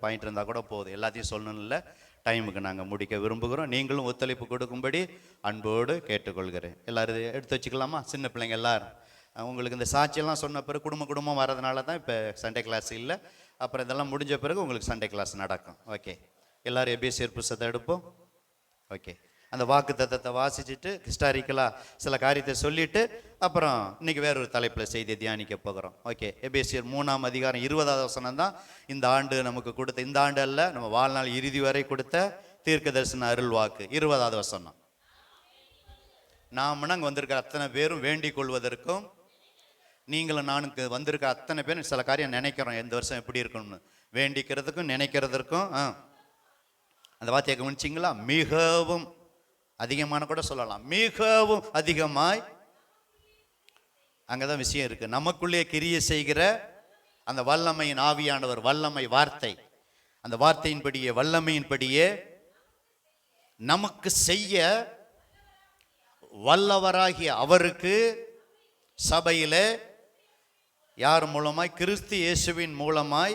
Point இருந்தால் கூட போதும், எல்லாத்தையும் சொல்லணும் இல்லை. டைமுக்கு நாங்கள் முடிக்க விரும்புகிறோம். நீங்களும் ஒத்துழைப்பு கொடுக்கும்படி அன்போடு கேட்டுக்கொள்கிறேன். எல்லோரும் எடுத்து வச்சுக்கலாமா? சின்ன பிள்ளைங்க எல்லாரும் உங்களுக்கு இந்த சாட்சியெல்லாம் சொன்ன பிறகு குடும்பம் வரதுனால தான் இப்போ சண்டே கிளாஸ் இல்லை. அப்புறம் இதெல்லாம் முடிஞ்ச பிறகு உங்களுக்கு சண்டே கிளாஸ் நடக்கும். ஓகே, எல்லோரும் எபேசியர் புத்தகத்தை எடுப்போம். ஓகே, அந்த வாக்கு தத்தத்தை வாசிச்சுட்டு ஹிஸ்டாரிக்கலாக சில காரியத்தை சொல்லிவிட்டு அப்புறம் இன்றைக்கி வேற ஒரு தலைப்பில் செய்தி தியானிக்க போகிறோம். ஓகே, எபேசியர் 3ஆம் அதிகாரம் 20வது வசனம் தான் இந்த ஆண்டு நமக்கு கொடுத்த, இந்த ஆண்டு அல்ல, நம்ம வாழ்நாள் இறுதி வரை கொடுத்த தீர்க்க தரிசன அருள் வாக்கு. 20வது வசனம். நாம் அங்கே வந்திருக்கிற அத்தனை பேரும் வேண்டிக் கொள்வதற்கும், நீங்களும் நானுக்கு வந்திருக்க அத்தனை பேரும் சில காரியம் நினைக்கிறோம், எந்த வருஷம் எப்படி இருக்கணும்னு வேண்டிக்கிறதுக்கும் நினைக்கிறதுக்கும். அந்த வார்த்தையை கவனிச்சிங்களா? மிகவும் அதிகமான கூட சொல்லலாம், மிகவும் அதிகமாய். அங்கதான் விஷயம் இருக்கு. நமக்குள்ளே கிரியை செய்கிற அந்த வல்லமையின் ஆவியானவர், வல்லமை வார்த்தை, அந்த வார்த்தையின்படியே வல்லமையின்படியே நமக்கு செய்ய வல்லவராகிய அவருக்கு சபையில யார் மூலமாய்? கிறிஸ்து இயேசுவின் மூலமாய்.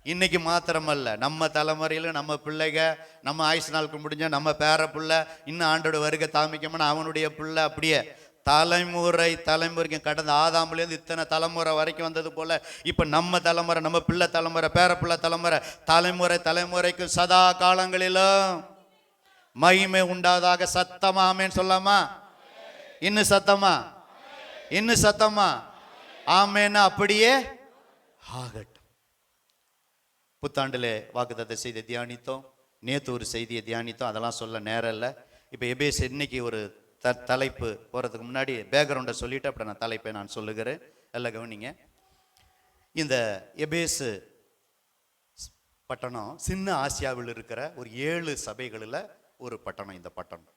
இன்னைக்கு மாத்திரமல்ல, நம்ம தலைமுறையில் நம்ம பிள்ளைக, நம்ம ஆயுசு நாளுக்கு முடிஞ்ச நம்ம பேர பிள்ளை, இன்னும் ஆண்டோட வருகை தாமிக்கணும்னா அவனுடைய பிள்ளை, அப்படியே தலைமுறைக்கு கடந்த ஆதாமுலேருந்து இத்தனை தலைமுறை வரைக்கும் வந்தது போல இப்போ நம்ம தலைமுறை, நம்ம பிள்ளை தலைமுறை, பேர பிள்ளை தலைமுறை, தலைமுறைக்கு சதா காலங்களிலும் மகிமை உண்டாதாக. சத்தமா ஆமேன்னு சொல்லாமா? இன்னும் சத்தமா ஆமேன்னா அப்படியே ஆகட்டும். புத்தாண்டிலே வாக்குத்தத்த செய்தியை தியானித்தோம், நேற்று ஒரு செய்தியை தியானித்தோம், அதெல்லாம் சொல்ல நேரம் இல்லை. இப்போ எபேஸ் இன்னைக்கு ஒரு தலைப்பு போகிறதுக்கு முன்னாடி பேக்ரவுண்டை சொல்லிவிட்டு அப்புறம் நான் தலைப்பை நான் சொல்லுகிறேன். எல்லாம் கவனிங்க. இந்த எபேசு பட்டணம் சின்ன ஆசியாவில் இருக்கிற ஒரு 7 சபைகளில் ஒரு பட்டணம். இந்த பட்டணம்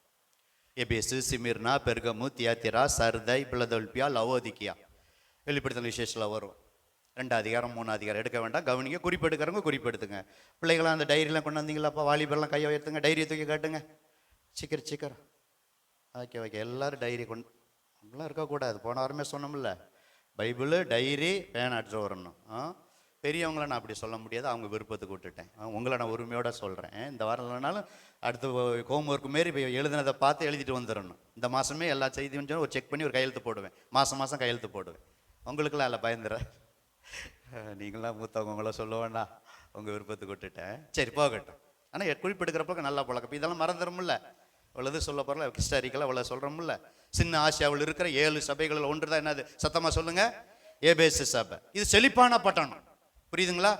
எபேசு, சிமிர்னா, பெர்கமு, தியாத்திரா, சர்தை, பிலதெல்பியா, லவோதிக்கியா. வெளிப்படுத்தல் விசேஷத்தில் வரும். 2 அதிகாரம் 3 அதிகாரம் எடுக்க வேண்டாம், கவனிங்க. குறிப்பெடுக்கிறவங்க குறிப்பெடுத்துங்க. பிள்ளைகளாம் அந்த டைரியெலாம் கொண்டு வந்தீங்களாப்பா? வாலிபர்லாம் கையை உயர்த்துங்க, டைரியை தூக்கி காட்டுங்க. சீக்கிரம் ஓகே. எல்லோரும் டைரி கொண்டு அப்படிலாம் இருக்கக்கூடாது. போன வாரமே சொன்னோம்ல, பைபிளு, டைரி, பேன் அடிச்சு வரணும். பெரியவங்கள நான் அப்படி சொல்ல முடியாது, அவங்க விருப்பத்துக்கு விட்டுட்டேன். உங்களை நான் உரிமையோடு சொல்கிறேன். இந்த வாரம் இல்லைனாலும் அடுத்த ஹோம் ஒர்க்கு மாரி இப்போ எழுதினதை பார்த்து எழுதிட்டு வந்துடணும். இந்த மாதமே எல்லா செய்தியும் ஒரு செக் பண்ணி ஒரு கையெழுத்து போடுவேன். மாதம் கையெழுத்து போடுவேன். உங்களுக்கெல்லாம் இல்லை, பயந்துடுறேன். நீங்களாம் மூத்தவங்கள சொல்லுவேண்ணா, உங்கள் விருப்பத்துக்கு விட்டுட்டேன். சரி, போகட்டும். ஆனால் குறிப்பெடுக்கிறப்ப நல்லா பழக்கம். இதெல்லாம் மறந்துடும்ல, இவ்வளவு சொல்ல போகிறல, ஹிஸ்டாரிக்கலாக இவ்வளோ சொல்கிறோம்ல. சின்ன ஆசியாவில் இருக்கிற 7 சபைகளில் ஒன்று தான் என்னது? சத்தமாக சொல்லுங்க, எபேசு சபை. இது செழிப்பான பட்டணம். புரியுதுங்களா?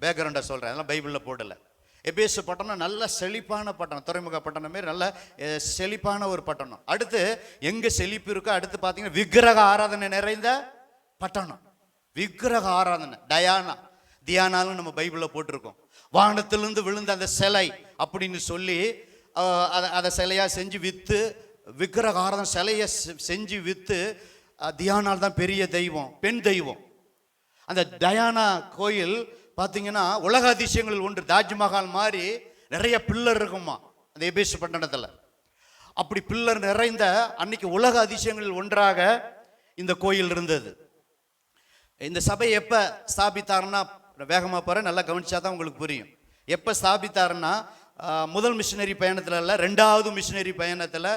பேக்ரவுண்டை சொல்கிறேன், அதெல்லாம் பைபிளில் போடலை. எபேசு பட்டணம் நல்ல செழிப்பான பட்டணம், துறைமுக பட்டணம் மாரி நல்ல செழிப்பான ஒரு பட்டணம். அடுத்து எங்கே செழிப்பு இருக்கோ அடுத்து பார்த்தீங்கன்னா விக்கிரக ஆராதனை நிறைந்த பட்டணம். விக்கிரக ஆராதனை, தியானாலும் நம்ம பைபிளில் போட்டிருக்கோம். வானத்திலிருந்து விழுந்த அந்த சிலை அப்படின்னு சொல்லி அதை சிலையாக செஞ்சு விற்று, விக்கிரக ஆராதனை சிலையை செஞ்சு விற்று, தியானால் தான் பெரிய தெய்வம், பெண் தெய்வம். அந்த டயானா கோயில் பார்த்தீங்கன்னா உலக அதிசயங்களில் ஒன்று. தாஜ்மஹால் மாதிரி நிறைய பில்லர் இருக்குமா அந்த எபேசு பட்டணத்தில். அப்படி பில்லர் நிறைந்த அன்னைக்கு உலக அதிசயங்களில் ஒன்றாக இந்த கோயில் இருந்தது. இந்த சபை எப்போ ஸ்தாபித்தாருன்னா, வேகமாக போகிற நல்லா கவனிச்சா தான் உங்களுக்கு புரியும். எப்போ ஸ்தாபித்தாருன்னா, முதல் மிஷினரி பயணத்தில் இல்லை, 2வது மிஷினரி பயணத்தில்,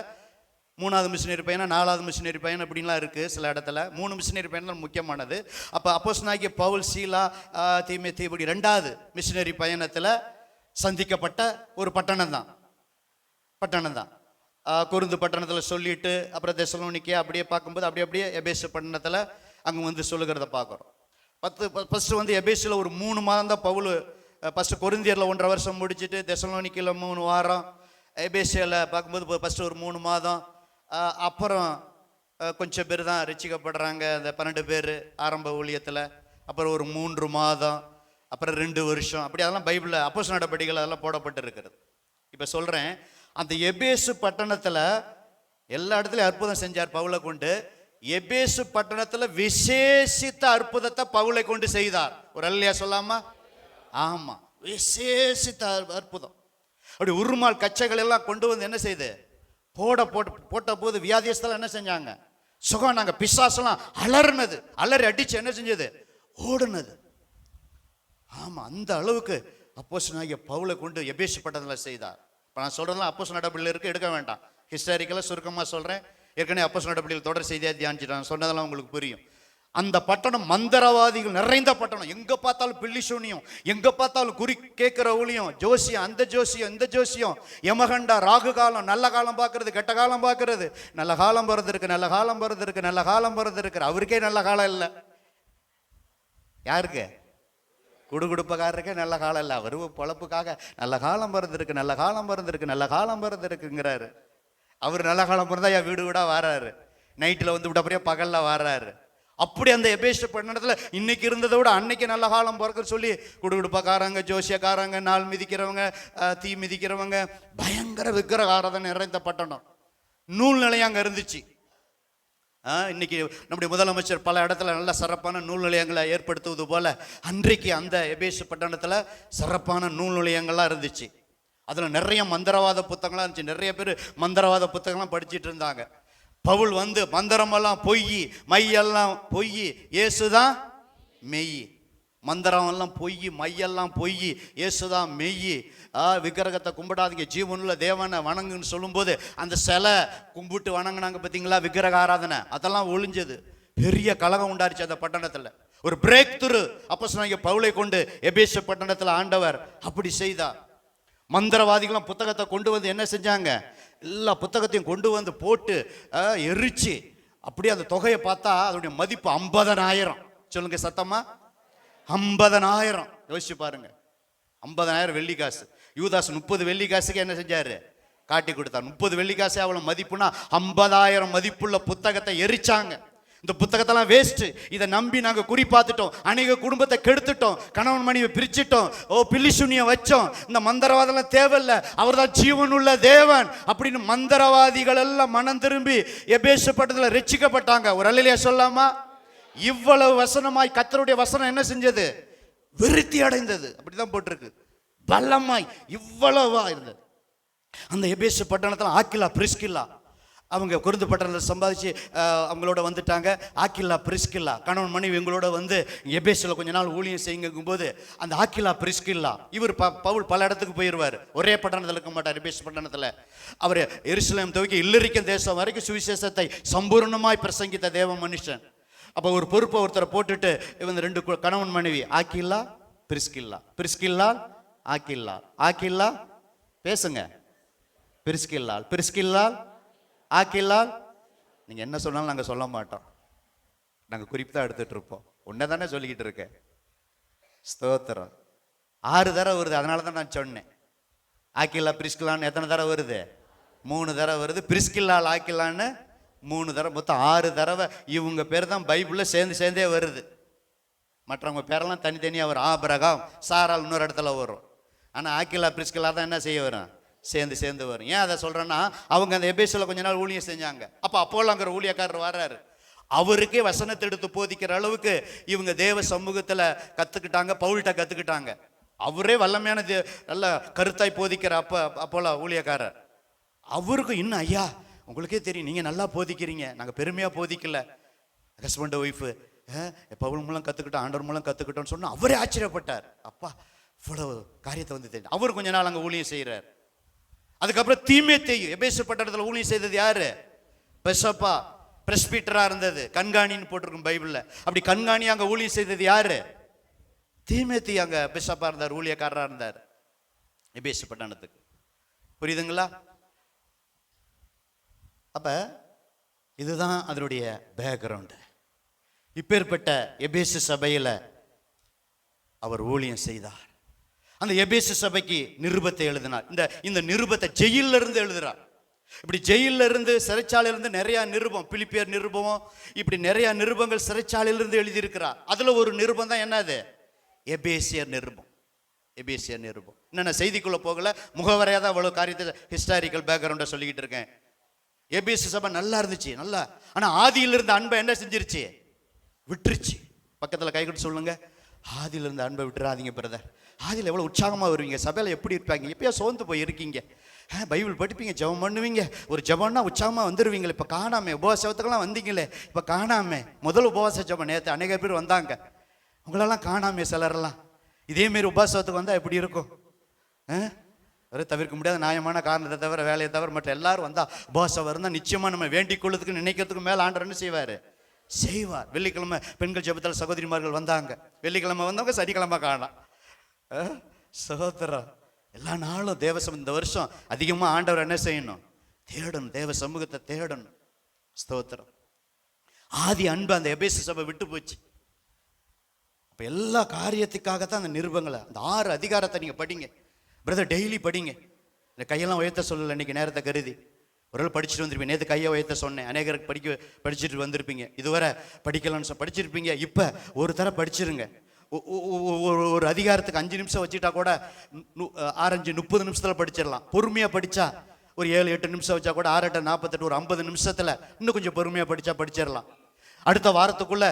3வது மிஷினரி பயணம், 4வது மிஷினரி பயணம் அப்படின்லாம் இருக்குது சில இடத்துல. 3 மிஷினரி பயணம் முக்கியமானது. அப்போ அப்போஸ்தலனாகிய பவுல், சீலா, தீமோத்தேயு இப்படி 2வது மிஷினரி பயணத்தில் சந்திக்கப்பட்ட ஒரு பட்டணம் தான். கொரிந்து பட்டணத்தில் சொல்லிட்டு அப்புறம் தெசலோனிக்கே அப்படியே பார்க்கும்போது அப்படியே எபேசு பட்டணத்தில் அங்கே வந்து சொல்லுகிறத பார்க்குறோம். ஃபஸ்ட்டு வந்து எபேசில் ஒரு 3 மாதம் தான் பவுல். ஃபஸ்ட்டு கொரிந்தியரில் 1.5 வருஷம் முடிச்சுட்டு, தெசலோனிக்கில் 3 வாரம், எபேசியில் பார்க்கும்போது ஃபஸ்ட்டு ஒரு 3 மாதம். அப்புறம் கொஞ்சம் பேர் தான் ரட்சிக்கப்படுறாங்க, அந்த 12 பேர் ஆரம்ப ஊழியத்தில். அப்புறம் ஒரு 3 மாதம், அப்புறம் 2 வருஷம், அப்படி அதெல்லாம் பைபிளில் அப்போஸ்தலர் நடபடிகள் அதெல்லாம் போடப்பட்டு இருக்கிறது. இப்போ சொல்கிறேன், அந்த எபேசு பட்டணத்தில் எல்லா இடத்துலையும் அற்புதம் செஞ்சார் பவுலை கொண்டு. எபேசு பட்டணத்தில் விசேஷித்த அற்புதத்தை பவுலை கொண்டு செய்தார். ஒரு அல்லையா சொல்லாமா? ஆமாம், விசேஷித்த அற்புதம். அப்படி உருமால் கச்சைகள் எல்லாம் கொண்டு வந்து என்ன செய்து போட்ட போது வியாதியஸ்தெல்லாம் என்ன செஞ்சாங்க? சுகம். நாங்கள் பிசாசெல்லாம் அலறி அடிச்சு என்ன செஞ்சது? ஓடுனது. ஆமாம், அந்த அளவுக்கு அப்போஸ்தலனாகிய பவுலை கொண்டு எபேசு பட்டணத்தில் செய்தார். இப்போ நான் சொல்கிறதுலாம் அப்போஸ்தலர் நடபடியில் இருக்கு, எடுக்க வேண்டாம். ஹிஸ்டாரிக்கலாக சுருக்கமாக சொல்கிறேன். ஏற்கனவே அப்போஸ்தலர் நடபடியில் தொடர் செய்தியாக தியானிச்சுட்டாங்க, சொன்னதெல்லாம் உங்களுக்கு புரியும். அந்த பட்டணம் மந்திரவாதிகள் நிறைந்த பட்டணம். எங்க பார்த்தாலும் பில்லி சூனியம், எங்க பார்த்தாலும் குறி கேட்கிற ஊழியம், ஜோசியம், அந்த ஜோசியம் இந்த ஜோசியம், யமகண்டா, ராகு காலம், நல்ல காலம் பார்க்கறது, கெட்ட காலம் பார்க்கறது, நல்ல காலம் பிறந்து இருக்கு, நல்ல காலம் பிறந்து இருக்கு, நல்ல காலம் பிறந்து இருக்கு. அவருக்கே நல்ல காலம் இல்லை. யாருக்கு? குடுகுடுப்பக்காரருக்கே நல்ல காலம் இல்லை. அவரு பொழப்புக்காக நல்ல காலம் பிறந்து இருக்கு, நல்ல காலம் பிறந்து இருக்கு, நல்ல காலம் பிறந்து இருக்குங்கிறாரு. அவர் நல்ல காலம் பிறந்தா என் வீடு வீடா வாராரு, நைட்டில் வந்து விட அப்படியே பகல்ல வாராரு. அப்படி அந்த எபேசு பட்டணத்தில் இன்னைக்கு இருந்ததை விட அன்னைக்கு நல்ல காலம் பிறக்க சொல்லி குடுகுடுப்பக்காரங்க, ஜோசியக்காரங்க, நாள் மிதிக்கிறவங்க, தீ மிதிக்கிறவங்க, பயங்கர விக்கிரக ஆராதனை நிறைந்த பட்டணம். நூல் நிலையம் அங்கே இருந்துச்சு. இன்னைக்கு நம்முடைய முதலமைச்சர் பல இடத்துல நல்ல சிறப்பான நூல் நிலையங்களை ஏற்படுத்துவது போல அன்றைக்கு அந்த எபேசு பட்டணத்தில் சிறப்பான நூல் நிலையங்கள்லாம் இருந்துச்சு. அதில் நிறைய மந்திரவாத புத்தகங்கள்லாம் இருந்துச்சு. நிறைய பேர் மந்திரவாத புத்தகம்லாம் படிச்சுட்டு இருந்தாங்க. பவுல் வந்து மந்திரமெல்லாம் பொய், மையெல்லாம் பொய், இயேசுதான் மெய். மந்திரம் எல்லாம் பொய், மையெல்லாம் பொய், இயேசுதான் மெய். விக்கிரகத்தை கும்பிடாதீங்க, ஜீவனுள்ள தேவனை வணங்குன்னு சொல்லும்போது அந்த சிலை கும்பிட்டு வணங்கினாங்க பார்த்தீங்களா, விக்கிரக ஆராதனை, அதெல்லாம் ஒழிஞ்சது. பெரிய கலகம் உண்டாரிச்சு அந்த பட்டணத்தில். ஒரு பிரேக் துரு அப்போஸ்தலனாகிய பவுலை கொண்டு எபேசு பட்டணத்தில் ஆண்டவர் அப்படி செய்தார். மந்திரவாதிகளும் புத்தகத்தை கொண்டு வந்து என்ன செஞ்சாங்க, எல்லா புத்தகத்தையும் கொண்டு வந்து போட்டு எரிச்சு, அப்படியே அந்த தொகையை பார்த்தா அதனுடைய மதிப்பு 50,000. சொல்லுங்க சத்தமா, 50,000. யோசிச்சு பாருங்க, 50,000 வெள்ளி காசு. யூதாஸ் 30 வெள்ளி காசுக்கு என்ன செஞ்சாரு, காட்டி கொடுத்தார். 30 வெள்ளி காசு அவ்வளவு மதிப்புனா 50,000 மதிப்புள்ள புத்தகத்தை எரிச்சாங்க. இந்த புத்தகத்தெல்லாம் வேஸ்ட், இதை நம்பி நாங்க குறி பார்த்துட்டோம், அநேக குடும்பத்தை கெடுத்துட்டோம், கணவன் மனைவி பிரிச்சுட்டோம், பில்லி சூனியம் வச்சோம், இந்த மந்திரவாதம் தேவையில்லை, அவர் தான் ஜீவனுள்ள தேவன் அப்படின்னு மந்திரவாதிகள் எல்லாம் மனம் திரும்பி எபேசு பட்டணத்தில் ரட்சிக்கப்பட்டாங்க. ஒரு அல்லேலூயா சொல்லாமா? இவ்வளவு வசனமாய் கர்த்தருடைய வசனம் என்ன செஞ்சது, விருத்தி அடைந்தது. அப்படிதான் போட்டிருக்கு, பலமாய் இவ்வளவா இருந்தது. அந்த எபேசு பட்டணத்தில் ஆக்கிலா பிரிஸ்கில்லா அவங்க கொரிந்து பட்டணத்தில் சம்பாதிச்சு அவங்களோட வந்துட்டாங்க. ஆக்கிலா பிரிஸ்கில்லா கணவன் மனைவி எங்களோட வந்து எபேசில் கொஞ்ச நாள் ஊழியம் செய்யுங்கும் போது அந்த ஆக்கிலா பிரிஸ்கில்லா இவர் பவுல் பல இடத்துக்கு போயிடுவார். ஒரே பட்டணத்தில் இருக்க மாட்டார். எபேசு பட்டணத்தில் அவர் எருசலேம் துவக்கி இல்லிரிக்கும் தேசம் வரைக்கும் சுவிசேஷத்தை சம்பூர்ணமாய் பிரசங்கித்த தேவ மனுஷன். அப்போ ஒரு பொறுப்பை ஒருத்தரை போட்டுட்டு இவங்க 2 கணவன் மனைவி, Aquila Priscilla, Priscilla Aquila, Aquila பேசுங்க, பிரிஸ்கில்லா, பிரிஸ்கில்லா ஆக்கில்லா. நீங்க என்ன சொன்னாலும் நாங்க சொல்ல மாட்டோம், நாங்க குறிப்பு தான் எடுத்துட்டு இருப்போம். உன்னை தானே சொல்லிக்கிட்டு இருக்கேன். ஸ்தோத்திரம். 6 தடவை வருது, அதனால தான் நான் சொன்னேன். ஆக்கில்லா பிரிஸ்கில்லான்னு எத்தனை தடவை வருது, 3 தடவை வருது. பிரிஸ்கில்லா ஆக்கில்லான்னு 3 தடவை, மொத்தம் 6 தடவை. இவங்க பேர் தான் பைபிளில் சேர்ந்தே வருது. மற்றவங்க பேரெல்லாம் தனித்தனியாக வரும். ஆபிரகாம், சாரால் இன்னொரு இடத்துல வரும். ஆனால் ஆக்கில்லா பிரிஸ்கில்லா தான் என்ன செய்ய வரும், சேர்ந்து வரும். ஏன் அதை சொல்கிறேன்னா, அவங்க அந்த எபேசில் கொஞ்ச நாள் ஊழியம் செஞ்சாங்க. அப்போ அப்போலாங்கிற ஊழியக்காரர் வர்றாரு. அவருக்கே வசனத்தை எடுத்து போதிக்கிற அளவுக்கு இவங்க தேவ சமூகத்தில் கற்றுக்கிட்டாங்க, பவுல்கிட்ட கற்றுக்கிட்டாங்க. அவரே வல்லமையான நல்ல கருத்தாய் போதிக்கிற அப்போலா ஊழியக்காரர். அவருக்கு இன்னும், ஐயா உங்களுக்கே தெரியும், நீங்கள் நல்லா போதிக்கிறீங்க, நாங்கள் பெருமையாக போதிக்கல, ஹஸ்பண்ட் ஒய்ஃபு பவுல் மூலம் கற்றுக்கிட்டோம், ஆண்டவர் மூலம் கற்றுக்கிட்டோம்னு சொன்னால் அவரே ஆச்சரியப்பட்டார். அப்பா இவ்வளவு காரியத்தை வந்து தெரியும். அவர் கொஞ்ச நாள் அங்கே ஊழியம் செய்கிறார். அதுக்கப்புறம் தீமோத்தேயு எபேசு பட்டணத்தில் ஊழியம் செய்தது யாரு, பெசப்பா பிரஸ்பீட்டரா இருந்தது, கண்காணின்னு போட்டிருக்கும் பைபிள்ல. அப்படி கண்காணி அங்க ஊழியம் செய்தது யாரு, தீமோத்தேயு அங்க பெசப்பா இருந்தார், ஊழியக்காரரா இருந்தார் எபேசு பட்டணத்துக்கு. புரியுதுங்களா? அப்ப இதுதான் அதனுடைய பேக்ரவுண்டு. இப்பேற்பட்ட எபேசு சபையில அவர் ஊழியம் செய்தார். அந்த எபேசு சபைக்கு நிருபத்தை எழுதினார். இந்த நிருபத்தை ஜெயிலில் இருந்து எழுதுறார். இப்படி ஜெயிலில் இருந்து, சிறைச்சாலையிலிருந்து நிறைய நிருபம், பிலிப்பியர் நிருபம், இப்படி நிறைய நிருபங்கள் சிறைச்சாலையிலிருந்து எழுதியிருக்கிறார். அதுல ஒரு நிருபம் தான் என்னது, எபேசியர் நிருபம். எபேசியர் நிருபம் என்னென்ன செய்திக்குள்ள போகல, முகவரையா தான் இவ்வளவு காரியத்தை ஹிஸ்டாரிக்கல் பேக்ரவுண்டை சொல்லிக்கிட்டு இருக்கேன். எபேசு சபை நல்லா இருந்துச்சு, நல்லா. ஆனா ஆதியில் இருந்த அன்பை என்ன செஞ்சிருச்சு, விட்டுருச்சு. பக்கத்துல கை கொண்டு சொல்லுங்க, ஆதியில் இருந்த அன்பை விட்டுறாதீங்க பிரதர். ஆதியில் எவ்வளோ உற்சாகமாக வருவீங்க, சபையில் எப்படி இருப்பாங்க, எப்பயோ சோர்ந்து போய் இருக்கீங்க, பைபிள் படிப்பீங்க, ஜெபம் பண்ணுவீங்க, ஒரு ஜெபம்னா உற்சாகமாக வந்துடுவீங்களே. இப்போ காணாமே, உபவாசத்துக்கெல்லாம் வந்தீங்களே, இப்போ காணாமே. முதல் உபவாச ஜெபம் நேற்று அநேக பேர் வந்தாங்க, உங்களெல்லாம் காணாமே சிலரெல்லாம். இதேமாரி உபாசத்துக்கு வந்தால் எப்படி இருக்கும்? தவிர்க்க முடியாத நியாயமான காரணத்தை தவிர, வேலையை தவிர மற்ற எல்லாரும் வந்தால் உபாசம் இருந்தால் நிச்சயமாக நம்ம வேண்டிக் கொள்ளுறதுக்கு நினைக்கிறதுக்கு மேலே ஆண்டவர் என்ன செய்வார். வெள்ளிக்கிழமை பெண்கள் ஜெபத்தில் சகோதரிமார்கள் வந்தாங்க. வெள்ளிக்கிழமை வந்தவங்க சனிக்கிழமை காணலாம். சகோதரா, எல்லா நாளும் தேவசம் இந்த வருஷம் அதிகமாக ஆண்டவர் என்ன செய்யணும்? தேடணும், தேவ சமூகத்தை தேடணும். ஸ்தோத்திரம். ஆதி அன்பு அந்த எபேசு சபை விட்டு போச்சு. அப்போ எல்லா காரியத்துக்காகத்தான் அந்த நிருபங்களை, அந்த 6 அதிகாரத்தை நீங்கள் படிங்க பிரதர், டெய்லி படிங்க. இந்த கையெல்லாம் உயர்த்த சொல்லலை, இன்னைக்கு நேரத்தை கருதி ஒரு படிச்சுட்டு வந்திருப்பீங்க. நேற்று கையை உயர்த்த சொன்னேன், அநேகருக்கு படிச்சுட்டு வந்திருப்பீங்க. இதுவரை படிக்கலாம்னு படிச்சிருப்பீங்க. இப்போ ஒரு தரம் படிச்சிருங்க. ஒரு அதிகாரத்துக்கு 5 நிமிஷம் வச்சுட்டா கூட 6-5 30 நிமிஷத்தில் படிச்சிடலாம். பொறுமையாக படித்தா ஒரு 7-8 நிமிஷம் வச்சா கூட 6-8-48 ஒரு 50 நிமிஷத்தில் இன்னும் கொஞ்சம் பொறுமையாக படிச்சிடலாம். அடுத்த வாரத்துக்குள்ள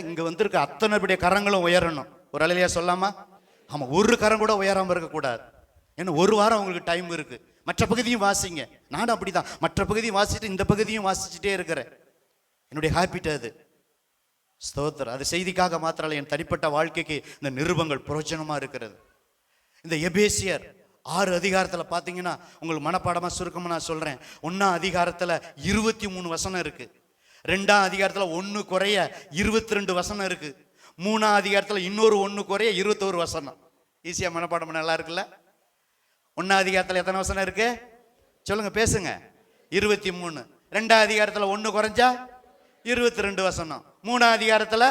இங்கே வந்திருக்க அத்தனை பெரிய கரங்களும் உயரணும். ஒரு அலையிலையா சொல்லாமா? ஆமாம், ஒரு கரம் கூட உயராமல் இருக்கக்கூடாது. ஏன்னா ஒரு வாரம் உங்களுக்கு டைம் இருக்கு. மற்ற பகுதியும் வாசிங்க. நானும் அப்படிதான், மற்ற பகுதியும் வாசிட்டு இந்த பகுதியும் வாசிச்சுட்டே இருக்கிறேன். என்னுடைய ஹாபிட் அது. ஸ்தோத்திரம். அது செய்திக்காக மாத்திரம் என் தனிப்பட்ட வாழ்க்கைக்கு இந்த நிருபங்கள் பிரயோஜனமா இருக்கிறது. இந்த எபேசியர் 6 அதிகாரத்தில் பார்த்தீங்கன்னா உங்களுக்கு மனப்பாடமா சுருக்கமா நான் சொல்றேன். 1ஆம் அதிகாரத்தில் 23 வசனம் இருக்கு. 2ஆம் அதிகாரத்தில் 1 குறைய 22 வசனம் இருக்கு. 3ஆம் அதிகாரத்தில் இன்னொரு 1 குறைய 21 வசனம். ஈஸியா மனப்பாடம் நல்லா இருக்குல்ல? 1ஆம் அதிகாரத்தில் எத்தனை வசனம் இருக்கு சொல்லுங்க, பேசுங்க. 23. 2ஆம் அதிகாரத்தில் 1 குறைஞ்சா 22 வசனம். 3ஆம் அதிகாரத்தில்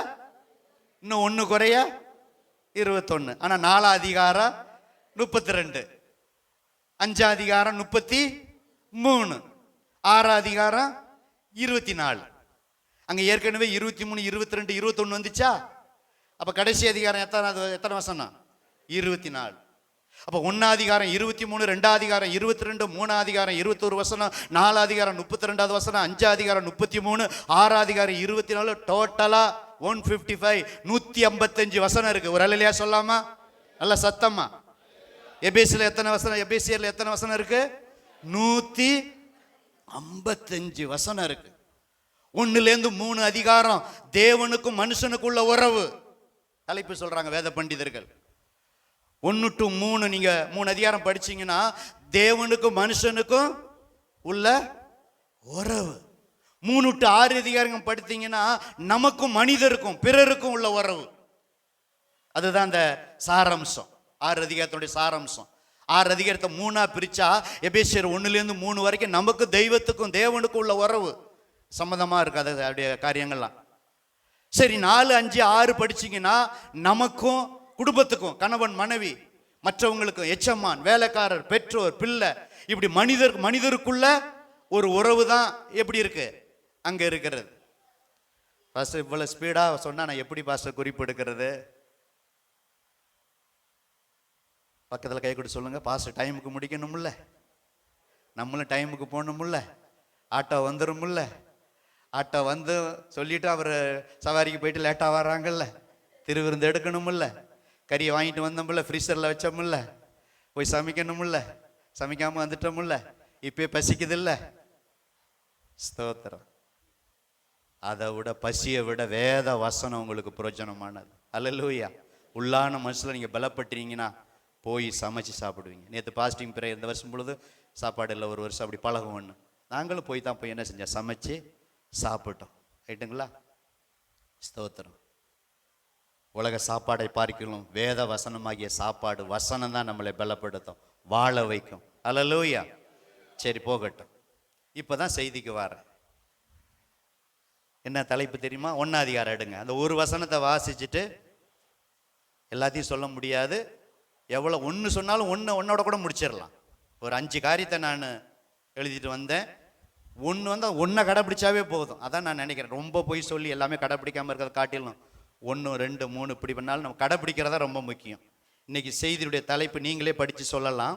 இன்னும் 1 குறைய 21. ஆனா 4ஆம் அதிகாரம் 32, 5ஆம் அதிகாரம் 33, 6ஆம் அதிகாரம் 24. அங்க ஏற்கனவே 23, 22, 21 வந்துச்சா? அப்ப கடைசி அதிகாரம் எத்தனை வசனம்? 24. அப்ப 1ஆம் அதிகாரம் 23, 2ஆம் அதிகாரம் 22, 3ஆம் அதிகாரம் 21 வசனம், 4ஆம் அதிகாரம் 32வது வசனம், 5ஆம் அதிகாரம் 33, 6ஆம் அதிகாரம் 24, டோட்டலா 155, 155 வசனம் இருக்கு. ஒரு அல்லேலூயா சொல்லாமா? நல்ல சத்தமா. எபேசியர்ல எத்தனை வசனம் இருக்கு? 155 வசனம் இருக்கு. 1லேருந்து 3 அதிகாரம் தேவனுக்கும் மனுஷனுக்குள்ள உறவு. தலைப்பு சொல்றாங்க வேத பண்டிதர்கள். 1 to 3 நீங்க 3 அதிகாரம் படிச்சீங்கன்னா தேவனுக்கும் மனுஷனுக்கும் உள்ள உறவு. 3 to 6 அதிகாரம் படித்தீங்கன்னா நமக்கும் மனிதருக்கும் பிறருக்கும் உள்ள உறவு. அதுதான் அந்த சாராம்சம். 6 அதிகாரத்துடைய சாராம்சம். 6 அதிகாரத்தை 3ஆ பிரிச்சா எபேசியர் 1லேருந்து 3 வரைக்கும் நமக்கு தெய்வத்துக்கும் தேவனுக்கும் உள்ள உறவு சம்பந்தமா இருக்கு. அதோடைய காரியங்கள்லாம் சரி. 4, 5, 6 படிச்சீங்கன்னா நமக்கும் குடும்பத்துக்கும், கணவன் மனைவி, மற்றவங்களுக்கும், எச்சம்மான், வேலைக்காரர், பெற்றோர், பிள்ளை, இப்படி மனிதருக்குள்ள ஒரு உறவு தான் எப்படி இருக்கு அங்க இருக்கிறது. பாஸ்டர் இவ்வளவு ஸ்பீடா சொன்னா நான் எப்படி பாஸ்டர் குறிப்பு எடுக்கிறது? பக்கத்துல கை கொடுத்து சொல்லுங்க. பாஸ்டர் டைமுக்கு முடிக்கணும்ல, நம்மளும் டைமுக்கு போகணும்ல, ஆட்டோ வந்துடும்ல, ஆட்டோ வந்து சொல்லிட்டு அவர் சவாரிக்கு போயிட்டு லேட்டா வர்றாங்கல்ல, திருவிருந்து எடுக்கணும்ல, கறியை வாங்கிட்டு வந்தோம்ல, ஃப்ரீசரில் வச்சோம்ல, போய் சமைக்கணும்ல, சமைக்காமல் வந்துட்டோம்ல, இப்போ பசிக்குதில்ல. ஸ்தோத்திரம். அதை விட பசியை விட வேத வசனம் உங்களுக்கு பிரயோஜனமானது. அல்லேலூயா. உள்ளான மனசில் நீங்கள் பலப்பட்டீங்கன்னா போய் சமைச்சு சாப்பிடுவீங்க. நேற்று பாஸ்டிங் பிறகு இந்த வருஷம் பொழுது சாப்பாடு இல்லை, ஒரு வருஷம் அப்படி பழகுவோன்னு நாங்களும் போய் தான் என்ன செஞ்சோம், சமைச்சு சாப்பிட்டோம். ரைட்டுங்களா? ஸ்தோத்திரம். உலக சாப்பாடை பார்க்கணும் வேத வசனமாகிய சாப்பாடு, வசனம் தான் நம்மளை பலப்படுத்தும், வாழ வைக்கும். அல்லேலூயா. சரி, போகட்டும். இப்போதான் செய்திக்கு வரேன். என்ன தலைப்பு தெரியுமா? 1ஆம் அதிகாரம் எடுங்க. அந்த ஒரு வசனத்தை வாசிச்சுட்டு எல்லாத்தையும் சொல்ல முடியாது. எவ்வளோ ஒன்று சொன்னாலும் ஒன்னோட கூட முடிச்சிடலாம். ஒரு 5 காரியத்தை நான் எழுதிட்டு வந்தேன். ஒன்று வந்து ஒன்றை கடைப்பிடிச்சாவே போதும். அதான் நான் நினைக்கிறேன். ரொம்ப போய் சொல்லி எல்லாமே கடைப்பிடிக்காமல் இருக்கிறத காட்டிலும் 1, 2, 3 இப்படி பண்ணாலும் நம்ம கடைப்பிடிக்கிறதா ரொம்ப முக்கியம். இன்னைக்கு செய்தியுடைய தலைப்பு நீங்களே படித்து சொல்லலாம்.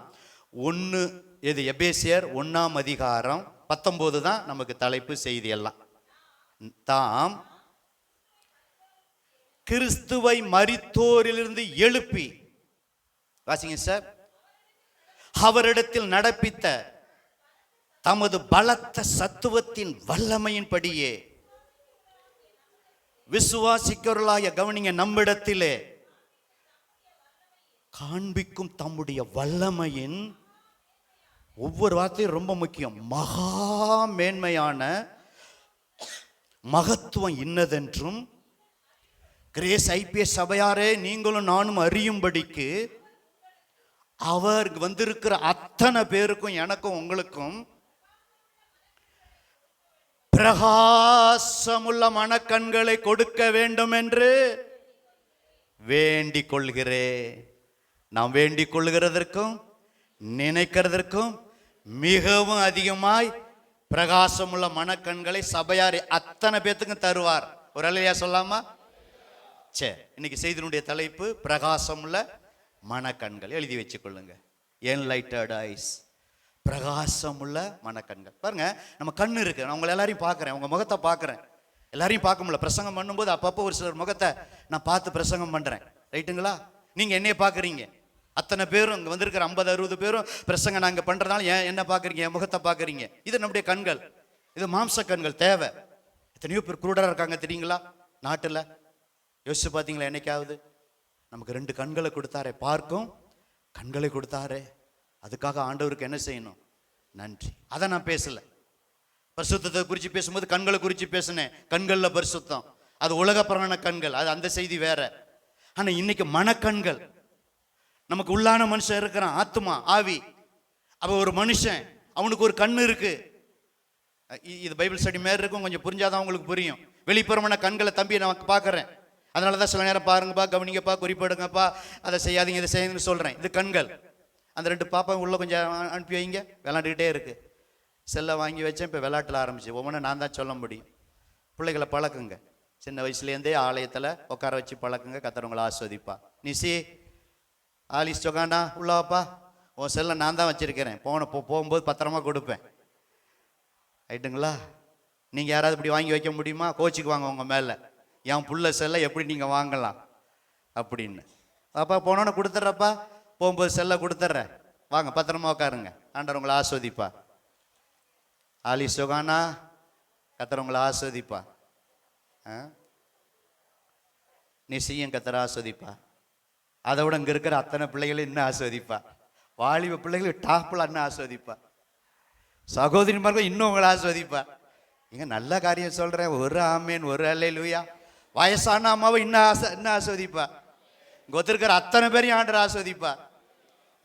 1 எது? எபேசியர் 1ஆம் அதிகாரம் 19 தான் நமக்கு தலைப்பு. செய்தி எல்லாம் தாம் கிறிஸ்துவை மரித்தோரிலிருந்து எழுப்பி, வாசிங்க சார், அவரிடத்தில் நடப்பித்த தமது பலத்த சத்துவத்தின் வல்லமையின்படியே விசுவாசிக்கிறவர்களாய கவனிங்க, நம்மிடத்திலே காண்பிக்கும் தம்முடைய வல்லமையின், ஒவ்வொரு வார்த்தையும் ரொம்ப முக்கியம், மகா மேன்மையான மகத்துவம் இன்னதென்றும் கிரேஸ் ஐபிஎஸ் சபையாரே நீங்களும் நானும் அறியும்படிக்கு அவர் வந்திருக்கிற அத்தனை பேருக்கும் எனக்கும் உங்களுக்கும் பிரகாசமுள்ள மனக்கண்களை கொடுக்க வேண்டும் என்று வேண்டிக் கொள்கிறேன். நாம் வேண்டிக் கொள்கிறதற்கும் நினைக்கிறதற்கும் மிகவும் அதிகமாய் பிரகாசமுள்ள மனக்கண்களை சபையார் அத்தனை பேத்துக்கும் தருவார். ஒரு அல்லையா சொல்லாமா? சே, இன்னைக்கு செய்தியினுடைய தலைப்பு பிரகாசமுள்ள மனக்கண்கள். எழுதி வச்சுக்கொள்ளுங்க. என்லைட்டட் ஐஸ், பிரகாசமுள்ள மனக்கண்கள். பாருங்க, நம்ம கண்ணு இருக்கு. நான் உங்களை எல்லாரையும் பார்க்குறேன், உங்க முகத்தை பார்க்குறேன். எல்லாரையும் பார்க்க முடியல. பிரசங்கம் பண்ணும்போது அப்பப்போ ஒரு சிலர் முகத்தை நான் பார்த்து பிரசங்கம் பண்றேன். ரைட்டுங்களா? நீங்க என்னைய பார்க்குறீங்க. அத்தனை பேரும் இங்கே வந்திருக்கிற 50-60 பேரும் பிரசங்க நாங்கள் பண்ணுறதுனால என்ன பார்க்குறீங்க? என் முகத்தை பார்க்குறீங்க. இது நம்முடைய கண்கள். இது மாம்ச கண்கள் தேவை. எத்தனையோ பேர் குருடராக இருக்காங்க தெரியுங்களா நாட்டில்? யோசிச்சு பார்த்தீங்களா? என்னைக்காவது நமக்கு 2 கண்களை கொடுத்தாரே, பார்க்கும் கண்களை கொடுத்தாரே. அதுக்காக ஆண்டவருக்கு என்ன செய்யணும்? நன்றி. அதை நான் பேசலை. பரிசுத்தத்தை குறித்து பேசும்போது கண்களை குறித்து பேசினேன். கண்களில் பரிசுத்தம், அது உலகப்பரமான கண்கள், அது அந்த செய்தி வேற. ஆனால் இன்னைக்கு மனக்கண்கள், நமக்கு உள்ளான மனுஷன் இருக்கிறான், ஆத்மா ஆவி. அப்போ ஒரு மனுஷன், அவனுக்கு ஒரு கண்ணு இருக்கு. இது பைபிள் ஸ்டடி மாதிரி இருக்கும், கொஞ்சம் புரிஞ்சாதான் உங்களுக்கு புரியும். வெளிப்புறமான கண்களை தம்பி நான் பார்க்குறேன். அதனால தான் சில நேரம் பாருங்கப்பா, கவனிங்கப்பா, குறிப்பிடுங்கப்பா, அதை செய்யாதீங்க, இதை செய்யுங்கன்னு சொல்கிறேன். இது கண்கள். அந்த 2 பாப்பா உள்ள கொஞ்சம் அனுப்பி வைங்க. விளாண்டுக்கிட்டே இருக்கு. செல்லை வாங்கி வச்சேன், இப்போ விளையாட்டில் ஆரம்பிச்சு. ஒவ்வொன்றும் நான் தான் சொல்ல முடியும். பிள்ளைகளை பழக்குங்க. சின்ன வயசுலேருந்தே ஆலயத்தில் உட்கார வச்சு பழக்குங்க. கர்த்தர் ஆஸ்வதிப்பா. நிசி ஆலிஸ் சொகாண்டா உள்ளவாப்பா, உன் செல்லை நான் தான் வச்சிருக்கிறேன். போகும்போது பத்திரமா கொடுப்பேன். ரைட்டுங்களா? நீங்கள் யாராவது இப்படி வாங்கி வைக்க முடியுமா? கோச்சிக்கு வாங்க உங்கள் மேலே. என் புள்ள செல்லை எப்படி நீங்கள் வாங்கலாம் அப்படின்னு. அப்பா போனோன்னு கொடுத்துட்றப்பா, போகும்போது செல்லை கொடுத்துட்றேன், வாங்க பத்திரமா உட்காருங்க, ஆண்டவர் உங்களை ஆஸ்வதிப்பா. ஆலி சொகானா, கர்த்தர் உங்களை ஆஸ்வதிப்பா. நீ செய்யும் கர்த்தர் ஆஸ்வதிப்பா. அதை விட இங்கே இருக்கிற அத்தனை பிள்ளைகளும் இன்னும் ஆஸ்வதிப்பா. வாலிப பிள்ளைகள் டாப்பில் இன்னும் ஆஸ்வதிப்பா. சகோதரிமார்கள் இன்னும் உங்களை ஆஸ்வதிப்பா. இங்க நல்ல காரியம் சொல்றேன். ஒரு ஆமேன், ஒரு அல்லேலூயா. வயசான அம்மாவை இன்னும் ஆஸ்வதிப்பா. இங்க ஒருத்தருக்கிற அத்தனை பேரையும் ஆண்டவர் ஆஸ்வதிப்பா.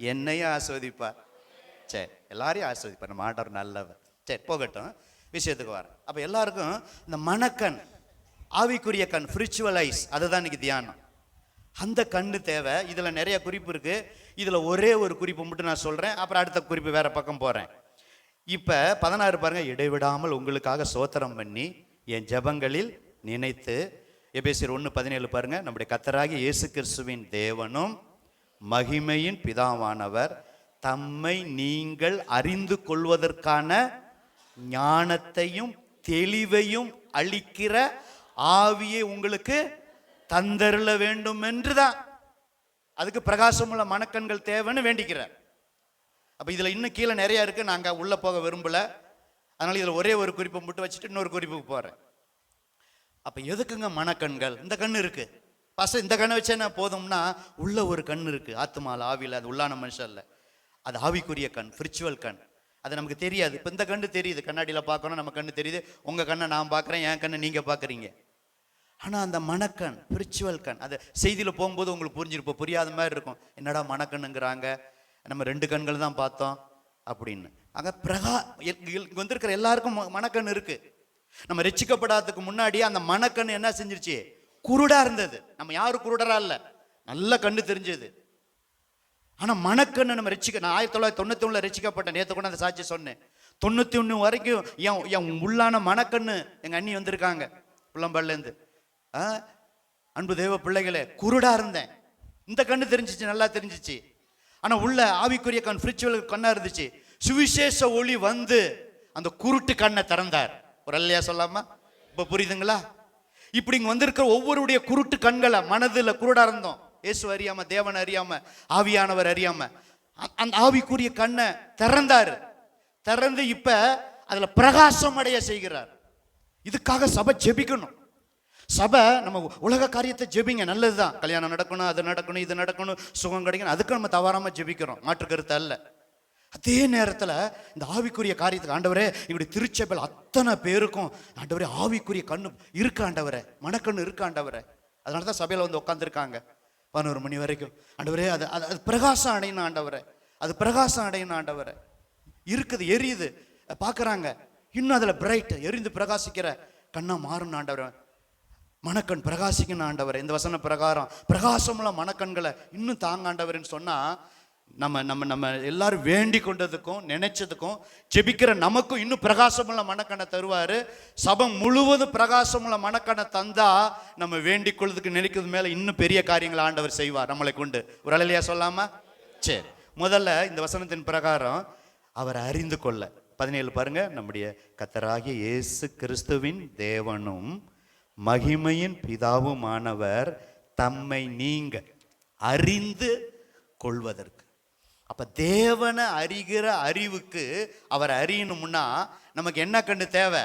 என்னையும் ஆஸ்வதிப்பா. சரி, எல்லாரையும் ஆஸ்வதிப்பா. நம்ம ஆண்டவர் நல்லவர். சரி, போகட்டும், விஷயத்துக்கு வரேன். அப்ப எல்லாருக்கும் இந்த மனக்கண், ஆவிக்குரிய கண், ஸ்பிரிச்சுவல் ஐஸ், அதுதான் இன்னைக்கு தியானம். அந்த கண்ணு தேவை. இதுல நிறைய குறிப்பு இருக்கு. இதுல ஒரே ஒரு குறிப்பு மட்டும் நான் சொல்றேன், அப்புறம் அடுத்த குறிப்பு வேற பக்கம் போறேன். இப்ப 16 பாருங்க. இடைவிடாமல் உங்களுக்காக சோத்திரம் பண்ணி என் ஜெபங்களில் நினைத்து. எபேசியர் 1:17 பாருங்க. நம்முடைய கர்த்தராகிய இயேசு கிறிஸ்துவின் தேவனும் மகிமையின் பிதாவானவர் தம்மை நீங்கள் அறிந்து கொள்வதற்கான ஞானத்தையும் தெளிவையும் அளிக்கிற ஆவியை உங்களுக்கு தந்தருள வேண்டும் என்றுதான். அதுக்கு பிரகாசமுள்ள மனக்கண்கள் தேவைன்னு வேண்டிக்கிறார். அப்ப இதுல இன்னும் கீழே நிறைய இருக்கு, நாங்க உள்ள போக விரும்பல. அதனால இதுல ஒரே ஒரு குறிப்பை மட்டும் வச்சுட்டு இன்னொரு குறிப்புக்கு போறேன். அப்ப எதுக்குங்க மனக்கண்கள்? இந்த கண்ணு இருக்கு பச, இந்த கண்ணை வச்சே நான் போதும்னா, உள்ள ஒரு கண் இருக்கு, ஆத்மால ஆவியில, அது உள்ளான மனுஷன்ல. அது ஆவிக்குரிய கண், ஸ்பிரிச்சுவல் கண். அது நமக்கு தெரியாது. இப்ப இந்த கண்ணு தெரியுது, கண்ணாடியில பார்க்கணும், நம்ம கண்ணு தெரியுது. உங்க கண்ணை நான் பார்க்கறேன், என் கண்ணை நீங்க பார்க்கறீங்க. ஆனா அந்த மனக்கண், ஸ்பிரிச்சுவல் கண், அது செய்தியில போகும்போது உங்களுக்கு புரிஞ்சிருப்போம். புரியாத மாதிரி இருக்கும். என்னடா மனக்கண்ணுங்கிறாங்க, நம்ம 2 கண்கள் தான் பார்த்தோம் அப்படின்னு. அங்க வந்திருக்கிற எல்லாருக்கும் மனக்கண் இருக்கு. நம்ம ரட்சிக்கப்படாததுக்கு முன்னாடி அந்த மனக்கண் என்ன செஞ்சிருச்சு? குருடா இருந்தது. நம்ம யாரும் குருடரா இல்ல, நல்ல கண்ணு தெரிஞ்சது. ஆனா மனக்கண்ணு நம்ம நான் 1991 ரட்சிக்கப்பட்டேன். நேற்று கூட அந்த சாட்சி சொன்னேன். 91 வரைக்கும் என் உள்ளான மனக்கண்ணு எங்க அண்ணி வந்திருக்காங்க புள்ளம்பாடுல இருந்து. அன்பு தேவ பிள்ளைகளே, குருடா இருந்தேன். இந்த கண்ணு தெரிஞ்சிச்சு, நல்லா தெரிஞ்சிச்சு. ஆனா உள்ள ஆவிக்குரிய கண், ஸ்பிரிச்சுவல் கண்ணா இருந்துச்சு. சுவிசேஷ ஒளி வந்து அந்த குருட்டு கண்ணை திறந்தார். ஒரு அல்லையா சொல்லாமா? இப்ப புரியுதுங்களா? இப்படி இங்க வந்திருக்கிற ஒவ்வொருடைய குருட்டு கண்களை, மனதுல குருடா இருந்தோம், இயேசு அறியாம, தேவன் அறியாம, ஆவியானவர் அறியாம, அந்த ஆவிக்குரிய கண்ணை திறந்தாரு. திறந்து இப்ப அதுல பிரகாசம் அடைய செய்கிறார். இதுக்காக சபை ஜெபிக்கணும். சபை நம்ம உலக காரியத்தை ஜெபிங்க, நல்லதுதான். கல்யாணம் நடக்கணும், அது நடக்கணும், இது நடக்கணும், சுகம் கிடைக்கணும், அதுக்கு நம்ம தவறாம ஜெபிக்கிறோம், மாற்று கருத்து அல்ல. அதே நேரத்தில் இந்த ஆவிக்குரிய காரியத்துக்கு ஆண்டவரே, இப்படி திருச்சபையில் அத்தனை பேருக்கும் ஆண்டவரே ஆவிக்குரிய கண்ணு இருக்கு ஆண்டவரே, மனக்கண்ணு இருக்கு ஆண்டவரே. அதனால தான் சபையில் வந்து உட்காந்துருக்காங்க 11 மணி வரைக்கும். ஆண்டவரே அது அது பிரகாசம் அடையணும் ஆண்டவரே, அது பிரகாசம் அடையணும் ஆண்டவரே. இருக்குது, எரியுது, பார்க்குறாங்க, இன்னும் அதில் பிரைட் எரிந்து பிரகாசிக்கிற கண்ணா மாறணும் ஆண்டவரே. மனக்கண் பிரகாசிக்கணும் ஆண்டவரே. இந்த வசன பிரகாரம் பிரகாசமுள்ள மனக்கண்களை இன்னும் தாங்க ஆண்டவர்ன்னு சொன்னால், நம்ம நம்ம நம்ம எல்லாரும் வேண்டி கொண்டதுக்கும் நினைச்சதுக்கும் ஜெபிக்கிற நமக்கும் இன்னும் பிரகாசமுள்ள மனக்கண்ணை தருவார். சபை முழுவதும் பிரகாசமுள்ள மனக்கண்ணை தந்தா நம்ம வேண்டிக் கொள்றதுக்கு நினைக்கிறது மேலே இன்னும் பெரிய காரியங்களை ஆண்டவர் செய்வார் நம்மளை கொண்டு. ஒரு அலையிலையா சொல்லாமா? சரி, முதல்ல இந்த வசனத்தின் பிரகாரம் அவரை அறிந்து கொள்ள 17 பாருங்க. நம்முடைய கர்த்தராகிய இயேசு கிறிஸ்துவின் தேவனும் மகிமையின் பிதாவுமானவர் தம்மை நீங்க அறிந்து கொள்வதற்கு. அப்ப தேவனை அறிகிற அறிவுக்கு அவர் அறியணும்னா நமக்கு என்ன கண்ணு தேவை?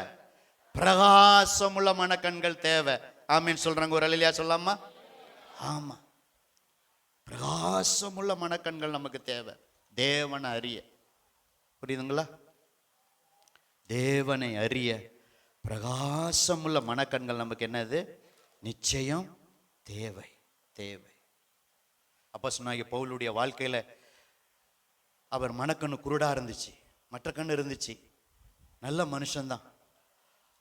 பிரகாசமுள்ள மனக்கண்கள் தேவை. ஆமீன் சொல்றாங்க. ஒரு அலையிலையா சொல்லாமா? ஆமா, பிரகாசமுள்ள மனக்கண்கள் நமக்கு தேவை தேவனை அறிய. புரியுதுங்களா? தேவனை அறிய பிரகாசமுள்ள மனக்கண்கள் நமக்கு என்னது? நிச்சயம் தேவை தேவை. அப்போஸ்தலனாகிய பவுலுடைய வாழ்க்கையில அவர் மனக்கண்ணு குருடா இருந்துச்சு, மற்ற கண்ணு இருந்துச்சு, நல்ல மனுஷன்தான்.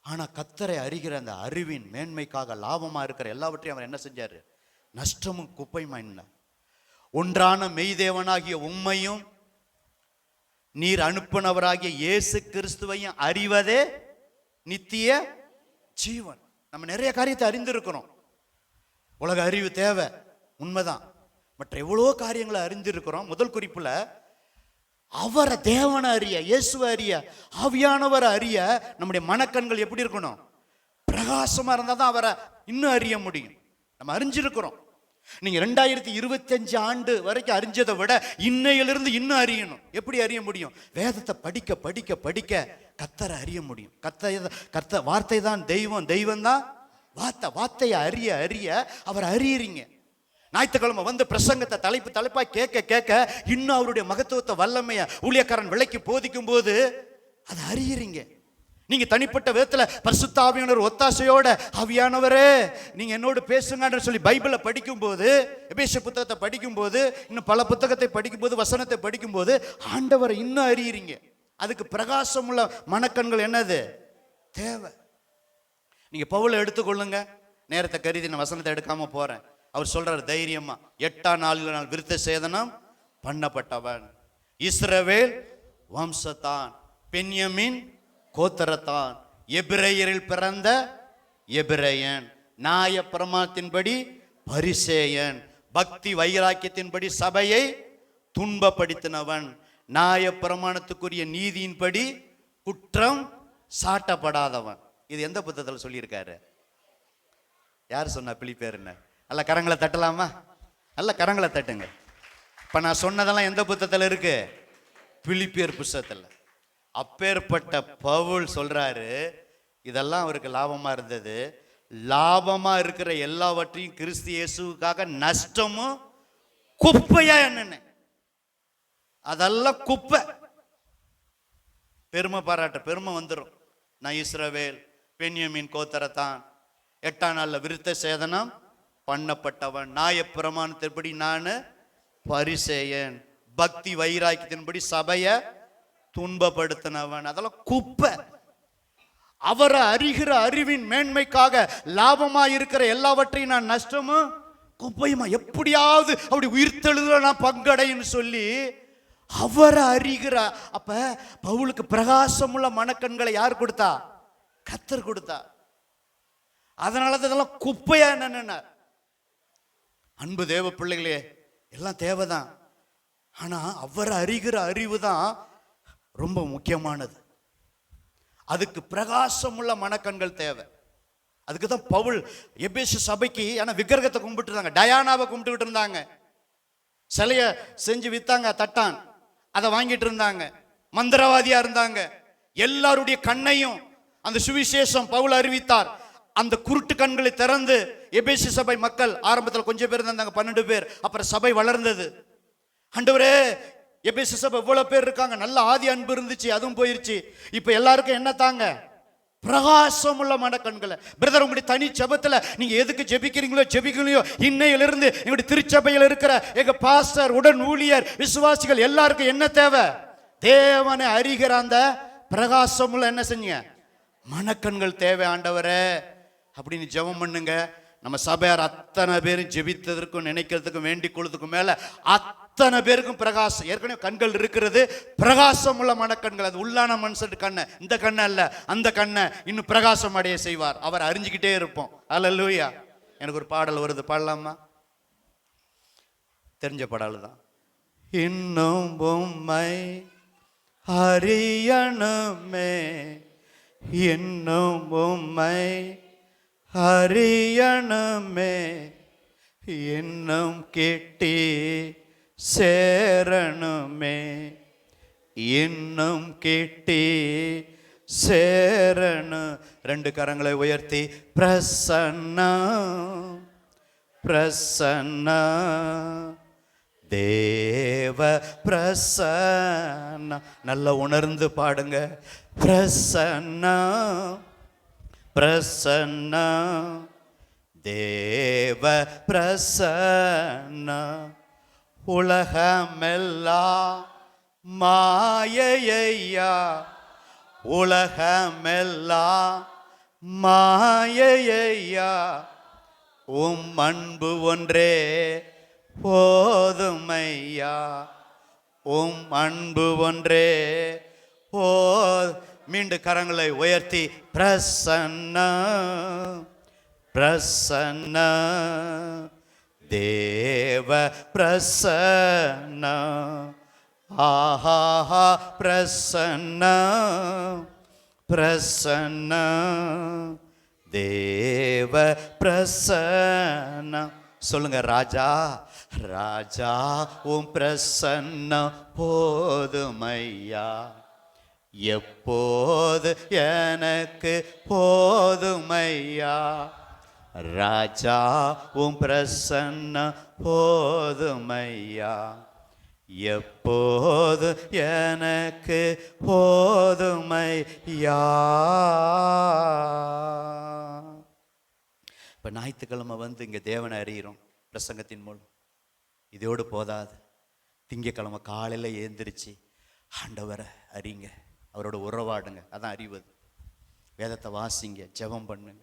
ஆனா கர்த்தரை அறிகிற அந்த அறிவின் மேன்மைக்காக லாபமா இருக்கிற எல்லாவற்றையும் அவர் என்ன செஞ்சாரு? நஷ்டமும் குப்பையுமா என்ன? ஒன்றான மெய்தேவனாகிய உம்மையும் நீர் அனுப்பினவராகிய இயேசு கிறிஸ்துவையும் அறிவதே நித்திய ஜீவன். நம்ம நிறைய காரியத்தை அறிந்திருக்கிறோம், உலக அறிவு தேவை, உண்மைதான். மற்ற எவ்வளோ காரியங்களை அறிந்திருக்கிறோம். முதல் குறிப்புல அவரை தேவனை அறிய, இயேசுவை அறிய, ஆவியானவரை அறிய நம்முடைய மனக்கண்கள் எப்படி இருக்கணும்? பிரகாசமா இருந்தால் தான் அவரை இன்னும் அறிய முடியும். நம்ம அறிஞ்சிருக்கிறோம். நீங்க 2025 ஆண்டு வரைக்கும் அறிஞ்சதை விட இன்னையிலிருந்து இன்னும் அறியணும். எப்படி அறிய முடியும்? வேதத்தை படிக்க படிக்க படிக்க கர்த்தரை அறிய முடியும். கர்த்த வார்த்தை தான் தெய்வம், தெய்வம் தான் வார்த்தை. வார்த்தையை அறிய அறிய அவர் அறியறீங்க. ஞாயிற்றுக்கிழமை வந்து பிரசங்கத்தை தலைப்பா கேட்க கேட்க இன்னும் அவருடைய மகத்துவத்தை வல்லமைய ஊழியக்காரன் விலைக்கு போதிக்கும் போது அதை அறியறீங்க. நீங்க தனிப்பட்ட விதத்துல பரிசுத்த ஆவியானவர் ஒத்தாசையோட, ஆவியானவரே நீங்க என்னோடு பேசுங்கன்னு சொல்லி பைபிளை படிக்கும் போது, எபேசிய புத்தகத்தை படிக்கும் போது, இன்னும் பல புத்தகத்தை படிக்கும் போது, வசனத்தை படிக்கும் போது ஆண்டவரை இன்னும் அறியறீங்க. அதுக்கு பிரகாசமுள்ள மனக்கண்கள் என்னது தேவை. நீங்க பவுலை எடுத்துக்கொள்ளுங்க. நேரத்தை கருதி நான் வசனத்தை எடுக்காம போறேன். அவர் சொல்றாரு தைரியமா, 8ஆம் நாள் விருத்த சேதனம் பண்ணப்பட்டவன், இஸ்ரவேல் வம்சத்தான், பென்யமின் கோத்திரத்தான், எபிரேயரில் பிறந்த எபிரேயன், நியாய பிரமாணத்தின்படி பரிசேயன், பக்தி வைராக்கியத்தின்படி சபையை துன்பப்படுத்தினவன், நியாய பிரமாணத்துக்குரிய நீதியின்படி குற்றம் சாட்டப்படாதவன். இது எந்த புத்தகத்தில் சொல்லியிருக்காரு? யார் சொன்னா? பிலிப்பியர்னு. அல்ல கரங்களை தட்டலாமா? அல்ல கரங்களை தட்டுங்க. இப்ப நான் சொன்னதெல்லாம் எந்த புத்தகத்தில் இருக்கு? பிலிப்பியர் புத்தகத்தில். அப்பேற்பட்ட பவுல் சொல்றாரு, இதெல்லாம் அவருக்கு லாபமா இருந்தது. லாபமா இருக்கிற எல்லாவற்றையும் கிறிஸ்து இயேசுவுக்காக நஷ்டமும் குப்பையா என்னன்னு, அதெல்லாம் குப்பை. பெருமை பாராட்ட பெருமை வந்துடும். நான் இஸ்ரவேல் பென்யமின் கோத்திரத்தான், 8ஆம் நாள்ல விருத்த சேதனம் பண்ணப்பட்டவன், நியாய பிரமாணத்தின்படி நான் பரிசேயன், பக்தி வைராக்கியத்தின்படி சபையை துன்பப்படுத்தினவன், அதெல்லாம் குப்பை. அவரை அறிகிற அறிவின் மேன்மைக்காக லாபமா இருக்கிற எல்லாவற்றையும் நான் நஷ்டமும் குப்பையுமா, எப்படியாவது அப்படி உயிர்த்தெழுதல நான் பங்கடைன்னு சொல்லி அவரை அறிகிற. அப்ப பவுலுக்கு பிரகாசமுள்ள மனக்கண்களை யார் கொடுத்தா? கர்த்தர் கொடுத்தா. அதனால இதெல்லாம் குப்பையா என்னன்னா, அன்பு தேவ பிள்ளைகளே, எல்லாம் தேவைதான். ஆனா அவரை அறிகிற அறிவு தான் ரொம்ப முக்கியமானது. அதுக்கு பிரகாசமுள்ள மனக்கண்கள் தேவை. அதுக்கு தான் பவுல் எபேசு சபைக்கு, ஏன்னா விக்கிரகத்தை கும்பிட்டு இருந்தாங்க, டயானாவை கும்பிட்டுக்கிட்டு இருந்தாங்க, சிலைய செஞ்சு வித்தாங்க, தட்டான் அதை வாங்கிட்டு இருந்தாங்க, மந்திரவாதியா இருந்தாங்க. எல்லாருடைய கண்ணையும் அந்த சுவிசேஷம் பவுல் அறிவித்தார். அந்த குருட்டு கண்களை திறந்து எபேசு சபை மக்கள் ஆரம்பத்தில் கொஞ்சம் பேர் இருந்தாங்க, 12 பேர். அப்புறம் சபை வளர்ந்தது. ஆண்டவரே, எபேசு சபை இவ்வளவு பேர் இருக்காங்க, நல்ல ஆதி அன்பு இருந்துச்சு, அதுவும் போயிருச்சு. இப்ப எல்லாருக்கும் என்ன தாங்க? பிரகாசம் உள்ள மனக்கண்களை. பிரதர், உங்களுடைய தனி ஜெபத்துல நீங்க எதுக்கு ஜெபிக்கிறீங்களோ இன்னையிலிருந்து எங்களுடைய திருச்சபையில் இருக்கிற எங்க பாஸ்டர், உடன் ஊழியர், விசுவாசிகள் எல்லாருக்கும் என்ன தேவை? தேவனை அறிகிற அந்த பிரகாசம் உள்ள என்ன செஞ்சீங்க? மனக்கண்கள் தேவை ஆண்டவரே அப்படின்னு ஜெபம் பண்ணுங்க. நம்ம சபையார் அத்தனை பேரும் ஜெபித்ததற்கும் நினைக்கிறதுக்கும் வேண்டிக் கொள்றதுக்கும் மேல அத்தனை பேருக்கும் பிரகாசம். ஏற்கனவே கண்கள் இருக்கிறது, பிரகாசம் உள்ள மனக்கண்கள். அது உள்ளான மனுஷன் கண்ணை, இந்த கண்ணை அல்ல, அந்த கண்ணை இன்னும் பிரகாசம் அடைய செய்வார். அவர் அறிஞ்சுக்கிட்டே இருப்போம். அல்லேலூயா. எனக்கு ஒரு பாடல் வருது, பாடலாமா? தெரிஞ்ச பாடல் தான். இன்னும் உம்மை அறியணுமே, இன்னும் உம்மை அறியணுமே, இன்னும் கேட்டி சேரணுமே, இன்னும் கேட்டி சேரணும். 2 கரங்களை உயர்த்தி பிரசன்னா பிரசன்னா தேவ பிரசன்னா. நல்லா உணர்ந்து பாடுங்க. பிரசன்னா பிரசன்னா தேவ பிரசன்னா. உலகமெல்லாம் மாயையா, உலகமெல்லாம் மாயையா, உம் அன்பு ஒன்றே போதுமையா, உம் அன்பு ஒன்றே போ. மீண்டும் கரங்களை உயர்த்தி பிரசன்னா பிரசன்னா தேவ பிரசன்னா. ஆஹா பிரசன்னா பிரசன்னா தேவ பிரசன்னா. சொல்லுங்க, ராஜா ராஜா உம் பிரசன்னா போதுமையா, எப்போது எனக்கு போதுமையா. ராஜா உம் பிரசன்னா போதுமையா, எப்போது எனக்கு போதுமையா. இப்போ ஞாயிற்றுக்கிழமை வந்து இங்கே தேவனை அறிகிறோம் பிரசங்கத்தின் மூலம். இதோடு போதாது, திங்கக்கிழமை காலையில் எழுந்திரிச்சு ஆண்டவரை அறிங்க, அவரோட உறவாடுங்க. அதான் அறிவது. வேதத்தை வாசிங்க, ஜெபம் பண்ணுங்க.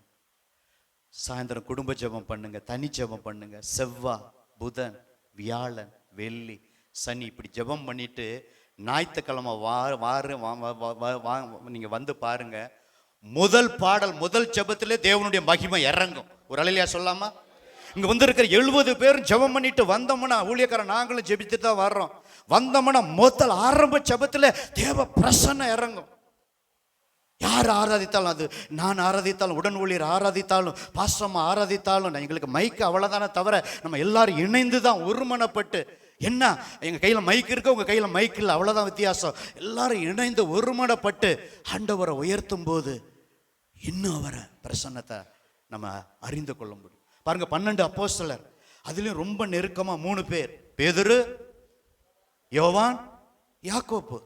சாயந்தரம் குடும்ப ஜெபம் பண்ணுங்க, தனி ஜெபம் பண்ணுங்க. செவ்வாய், புதன், வியாழன், வெள்ளி, சனி இப்படி ஜெபம் பண்ணிட்டு ஞாயிற்றுக்கிழமை நீங்க வந்து பாருங்க. முதல் பாடல், முதல் ஜெபத்திலே தேவனுடைய மகிமை இறங்கும். ஒரு அலையிலையா சொல்லாமா? இங்க வந்து இருக்கிற 70 பேரும் ஜெபம் பண்ணிட்டு வந்தோம்னா, ஊழியக்காரன் நாங்களும் ஜெபித்துட்டு தான் வர்றோம். வந்தோம்னா முதல் ஆரம்ப ஜெபத்துல தேவ பிரசன்னம் இறங்கும். யார் ஆராதித்தாலும், அது நான் ஆராதித்தாலும், உடன் ஊழியர் ஆராதித்தாலும், பாஸ்டர்மா ஆராதித்தாலும், எங்களுக்கு மைக்கு அவ்வளவுதானே தவிர நம்ம எல்லாரும் இணைந்து தான் ஒருமனப்பட்டு. என்ன, எங்க கையில மைக் இருக்கு, உங்க கையில மைக் இல்லை, அவ்வளவுதான் வித்தியாசம். எல்லாரும் இணைந்து ஒருமனப்பட்டு ஆண்டவரை உயர்த்தும் போது இன்னும் அவரை பிரசன்னத்தை நம்ம அறிந்து கொள்ள முடியும். பாருங்க, 12 அப்போஸ்தலர், அதுலயும் ரொம்ப நெருக்கமா 3 பேர், பேதுரு, யோவான், யாக்கோப்பு.